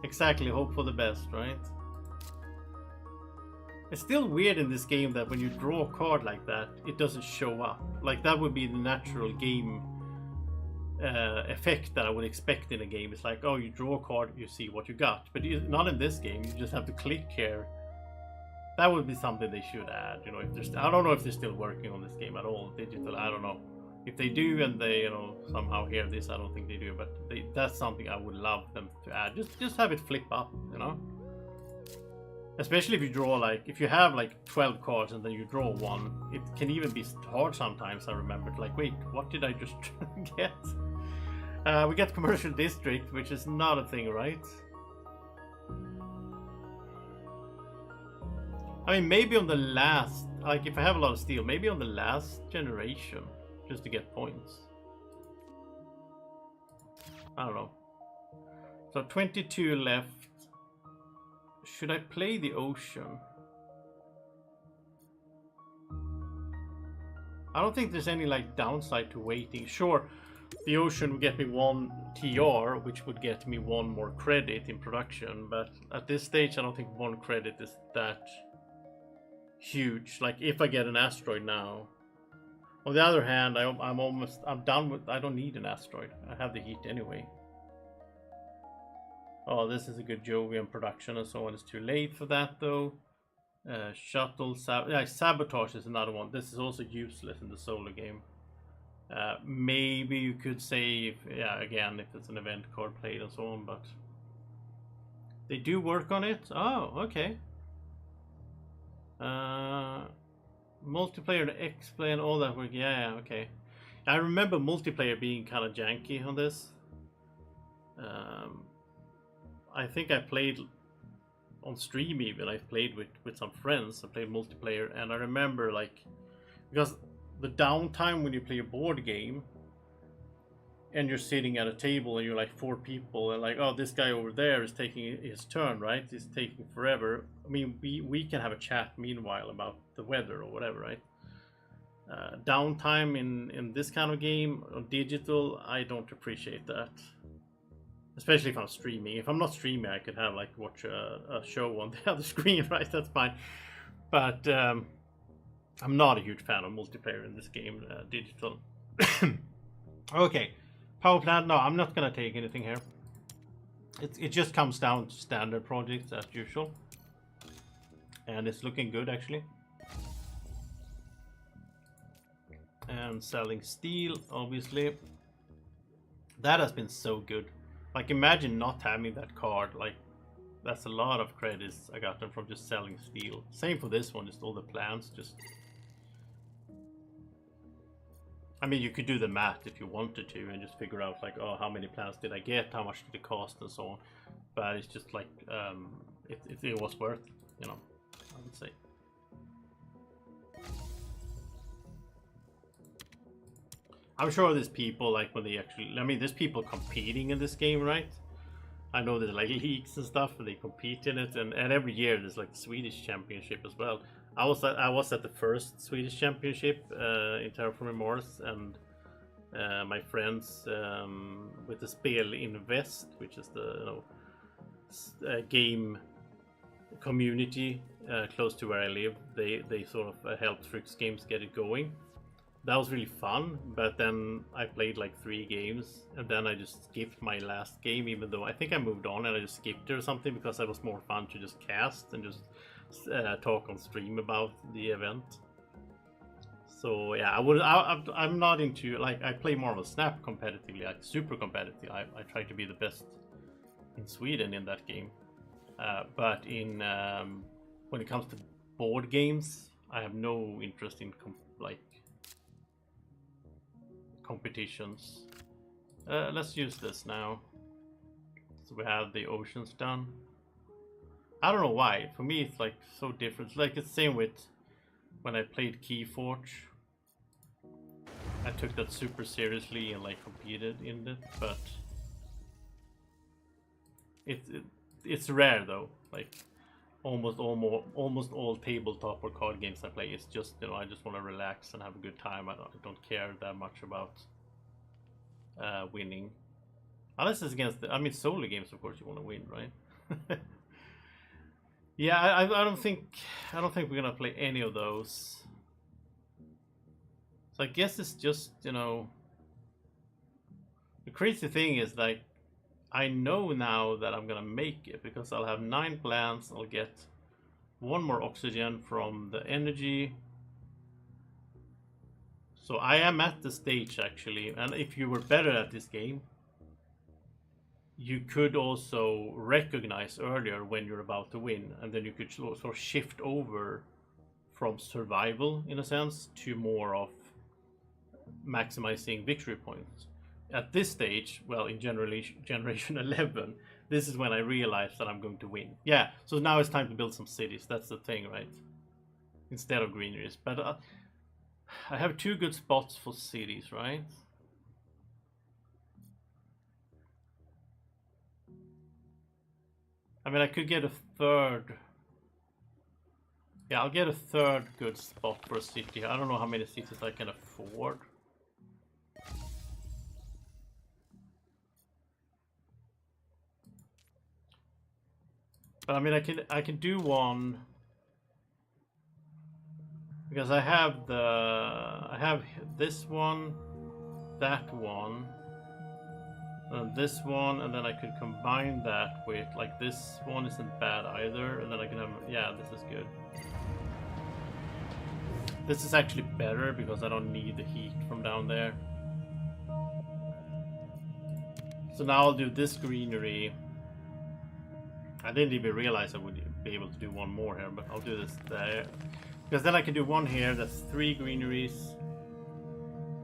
Exactly, hope for the best, right? It's still weird in this game that when you draw a card like that, it doesn't show up. Like that would be the natural game effect that I would expect in a game. It's like, oh, you draw a card, you see what you got. But not in this game. You just have to click here. That would be something they should add. You know, if there's, I don't know if they're still working on this game at all, digital. I don't know. If they do and they, you know, somehow hear this, I don't think they do. But that's something I would love them to add. Just have it flip up, you know. Especially if you draw like, if you have like 12 cards and then you draw one, it can even be hard sometimes. I remember, like, wait, what did I just get? We get commercial district, which is not a thing, right? I mean, maybe on the last, like if I have a lot of steel, maybe on the last generation, just to get points. I don't know. So 22 left. Should I play the ocean? I don't think there's any like downside to waiting. Sure, the ocean would get me 1 TR, which would get me 1 more credit in production, but at this stage I don't think 1 credit is that huge. Like if I get an asteroid now. On the other hand, I'm done with, I don't need an asteroid. I have the heat anyway. Oh, this is a good Jovian production and so on. It's too late for that though. Shuttle, sabotage is another one. This is also useless in the solar game. Maybe you could save, yeah, again, if it's an event card played and so on, but they do work on it. Oh, okay. Multiplayer, X-Play and all that work. Yeah, okay. I remember multiplayer being kind of janky on this. I think I played on stream even. I played with some friends. I played multiplayer, and I remember like, because the downtime when you play a board game and you're sitting at a table and you're like 4 people and like, oh, this guy over there is taking his turn, right? He's taking forever. I mean, we can have a chat meanwhile about the weather or whatever, right? Downtime in this kind of game on digital, I don't appreciate that. Especially if I'm streaming. If I'm not streaming, I could have like watch a show on the other screen, right? That's fine. But I'm not a huge fan of multiplayer in this game, digital. Okay, power plant. No, I'm not gonna take anything here. It just comes down to standard projects as usual, and it's looking good actually. And selling steel, obviously. That has been so good. Like, imagine not having that card. Like, that's a lot of credits I got them from just selling steel. Same for this one, just all the plants. Just, I mean, you could do the math if you wanted to and just figure out like, oh, how many plants did I get? How much did it cost and so on. But it's just like, it was worth, you know, I would say. I'm sure there's people like when they actually, I mean, there's people competing in this game, right? I know there's like leagues and stuff and they compete in it, and every year there's like the Swedish championship as well. I was at the first Swedish championship in Terraforming Mars, and my friends with the Spel Invest, which is the game community close to where I live, they sort of helped Frux Games get it going. that was really fun, but then I played like 3 games and then I just skipped my last game, even though I think I moved on and I just skipped it or something because it was more fun to just cast and just talk on stream about the event. So yeah, I'm not into, like, I play Marvel Snap competitively, like super competitive. I try to be the best in Sweden in that game. But in when it comes to board games, I have no interest in competitions. Let's use this now. So we have the oceans done. I don't know why. For me, it's like so different. Like it's the same with when I played Keyforge. I took that super seriously and like competed in it, but it's rare though. Like almost all tabletop or card games I play, it's just, you know, I just want to relax and have a good time. I don't care that much about winning, unless it's against I mean, solo games, of course, you want to win, right? Yeah, I don't think we're gonna play any of those. So I guess it's just, you know, the crazy thing is, like, I know now that I'm gonna make it because I'll have 9 plants. I'll get 1 more oxygen from the energy. So I am at the stage actually, and if you were better at this game, you could also recognize earlier when you're about to win, and then you could sort of shift over from survival, in a sense, to more of maximizing victory points. At this stage, well, in generation 11, this is when I realized that I'm going to win. Yeah, so now it's time to build some cities. That's the thing, right? Instead of greeneries. But I have 2 good spots for cities, right? I mean, I could get a 3rd. Yeah, I'll get a 3rd good spot for a city. I don't know how many cities I can afford. But I mean, I can do one because I have this one, that one, and this one, and then I could combine that with, like, this one isn't bad either, and then I can have, yeah, this is good. This is actually better because I don't need the heat from down there. So now I'll do this greenery. I didn't even realize I would be able to do 1 more here, but I'll do this there. Because then I can do 1 here, that's 3 greeneries.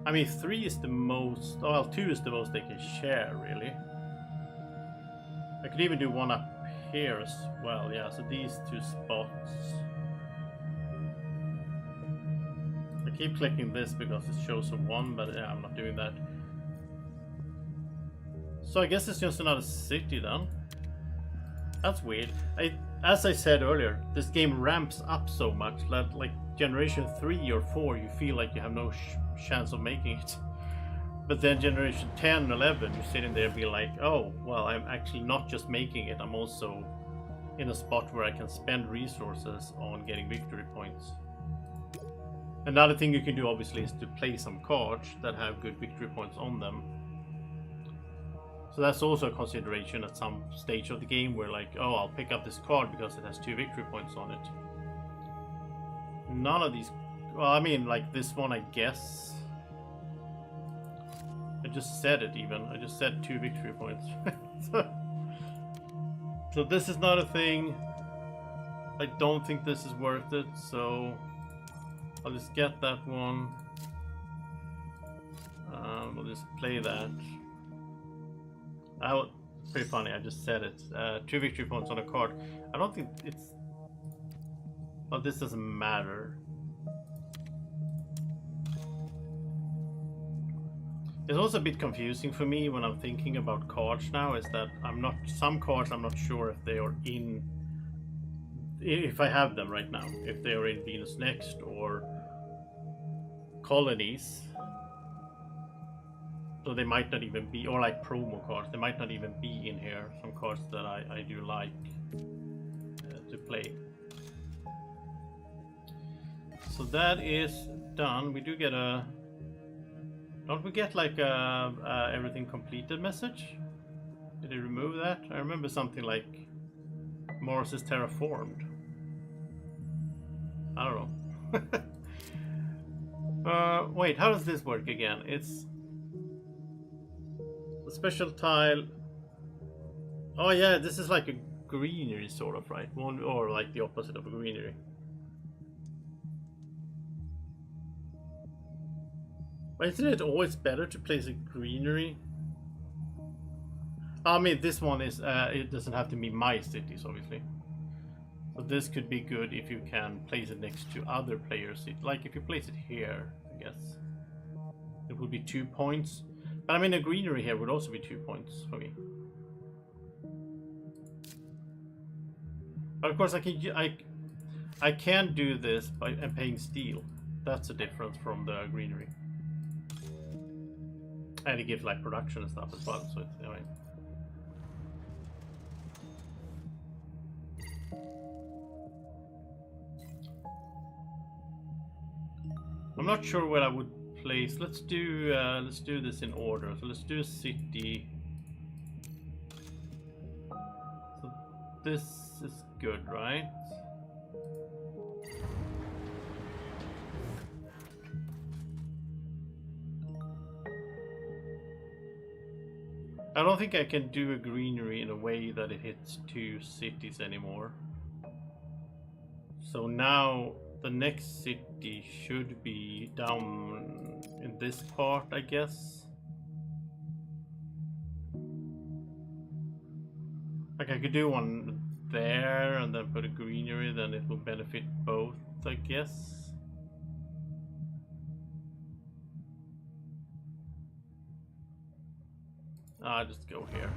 I mean, 3 is the most, oh, well, 2 is the most they can share, really. I could even do 1 up here as well, yeah, so these 2 spots. I keep clicking this because it shows a 1, but yeah, I'm not doing that. So I guess it's just another city then. That's weird. As I said earlier, this game ramps up so much that, like, generation 3 or 4, you feel like you have no chance of making it. But then generation 10, 11, you're sitting there being like, oh, well, I'm actually not just making it, I'm also in a spot where I can spend resources on getting victory points. Another thing you can do, obviously, is to play some cards that have good victory points on them. So that's also a consideration at some stage of the game where, like, oh, I'll pick up this card because it has 2 victory points on it. None of these, well, I mean, like this one, I guess. I just said it even. I just said 2 victory points. So this is not a thing. I don't think this is worth it, so I'll just get that one. We'll just play that. Pretty funny, I just said it. 2 victory points on a card. I don't think it's... Well, this doesn't matter. It's also a bit confusing for me when I'm thinking about cards now, is that some cards I'm not sure if they are in... If I have them right now. If they are in Venus Next or Colonies. So they might not even be, or like promo cards, they might not even be in here. Some cards that I do like to play. So that is done. We do get a Don't we get like everything completed message? Did they remove that? I remember something like Mars is terraformed. I don't know. Wait, how does this work again? It's a special tile. Oh yeah, this is like a greenery sort of, right? One, or like the opposite of a greenery. But isn't it always better to place a greenery? I mean, this one is, it doesn't have to be my cities, obviously. So this could be good if you can place it next to other players' cities. Like if you place it here, I guess. It would be 2 points. But I mean, a greenery here would also be 2 points for me. But of course, I can do this by paying steel. That's a difference from the greenery. And it gives like production and stuff as well, so it's alright. I'm not sure where I would place. Let's do this in order. So let's do a city. So this is good, right? I don't think I can do a greenery in a way that it hits 2 cities anymore. So now the next city should be down in this part, I guess. Like I could do one there and then put a greenery, then it will benefit both, I guess. I'll just go here.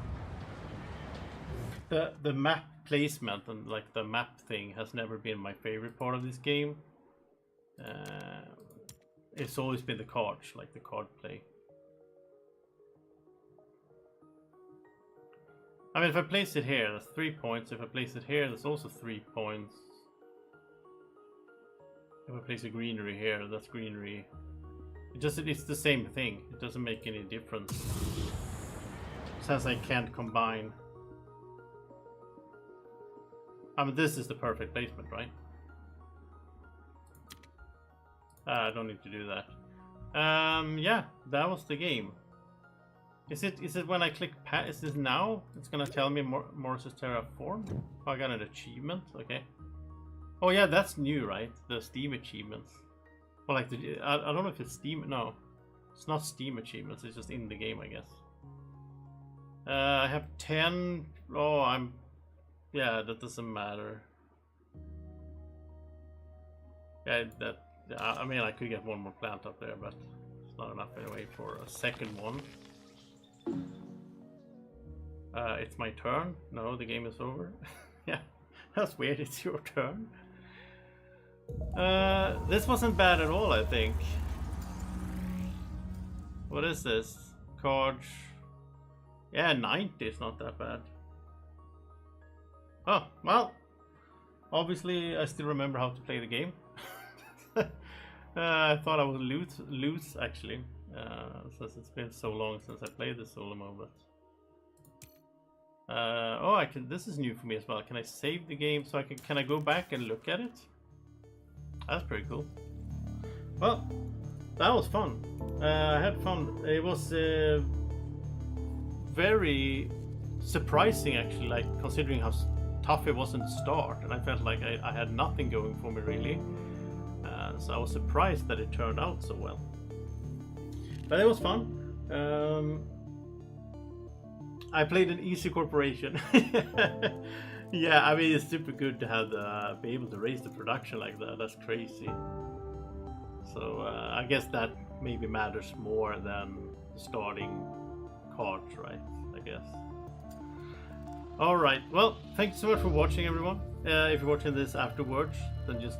The map placement and like the map thing has never been my favorite part of this game. It's always been the cards, like the card play. I mean, if I place it here, that's 3 points. If I place it here, that's also 3 points. If I place a greenery here, that's greenery. It's the same thing. It doesn't make any difference. Since I can't combine. I mean, this is the perfect placement, right? I don't need to do that. Yeah, that was the game. Is it when I click is this now? It's gonna tell me Mars is terraformed? Oh, I got an achievement, okay. Oh yeah, that's new, right? The Steam achievements. Well, like I don't know if it's Steam, no. It's not Steam achievements, it's just in the game, I guess. I have 10. Oh, yeah, that doesn't matter. Yeah, I mean, I could get one more plant up there, but it's not enough anyway for a second one. It's my turn. No, the game is over. Yeah, that's weird. It's your turn. This wasn't bad at all, I think. What is this? Cards. Yeah, 90 is not that bad. Oh, well. Obviously, I still remember how to play the game. I thought I would lose actually, since it's been so long since I played the solo mode. Oh, I can. This is new for me as well. Can I save the game so I can I go back and look at it? That's pretty cool. Well, that was fun. I had fun. It was very surprising actually, like considering how tough it was in the start, and I felt like I had nothing going for me really. So I was surprised that it turned out so well. But it was fun. I played an easy corporation. Yeah, I mean, it's super good to have be able to raise the production like that. That's crazy. So I guess that maybe matters more than starting cards, right? I guess. All right. Well, thank you so much for watching, everyone. If you're watching this afterwards, then just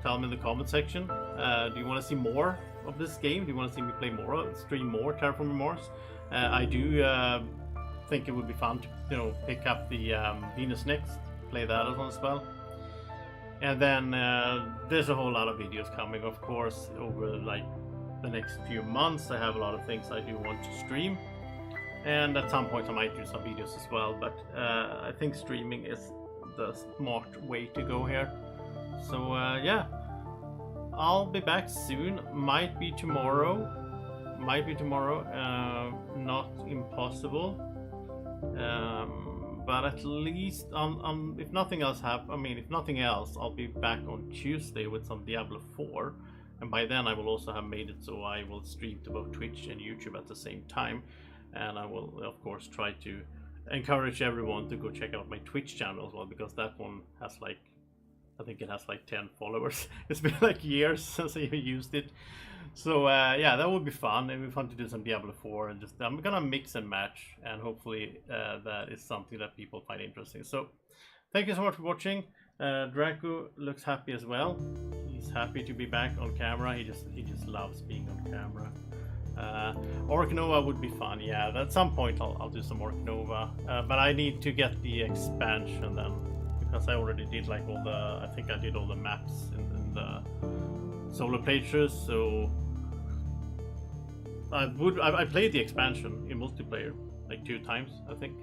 tell me in the comment section. Do you want to see more of this game? Do you want to see me play more, stream more Terraforming Mars? I do think it would be fun to pick up the Venus Next, play that as well. And then there's a whole lot of videos coming, of course, over like the next few months. I have a lot of things I do want to stream, and at some point I might do some videos as well, but I think streaming is the smart way to go here. So yeah, I'll be back soon. Might be tomorrow, not impossible, but at least if nothing else if nothing else, I'll be back on Tuesday with some Diablo 4, and by then I will also have made it so I will stream to both Twitch and YouTube at the same time. And I will of course try to encourage everyone to go check out my Twitch channel as well, because that one has like, I think it has like 10 followers. It's been like years since I used it. So yeah, that would be fun. It would be fun to do some Diablo 4, and just I'm gonna mix and match, and hopefully that is something that people find interesting. So thank you so much for watching. Draco looks happy as well. He's happy to be back on camera. He just loves being on camera. Orc Nova would be fun. Yeah, at some point I'll do some Orc Nova, but I need to get the expansion then, because I already did like all the, I think I did all the maps in the solo playthroughs. So I played the expansion in multiplayer like 2 times. I think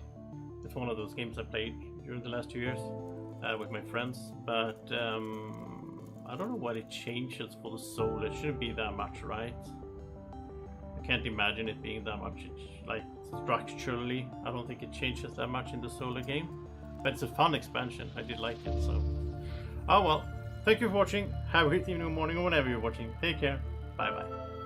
it's one of those games I played during the last 2 years with my friends, but I don't know what it changes for the solo. It shouldn't be that much, right? I can't imagine it being that much. It's like structurally, I don't think it changes that much in the solo game, but it's a fun expansion. I did like it. So oh well, thank you for watching. Have a great evening, morning, or whenever you're watching. Take care. Bye bye.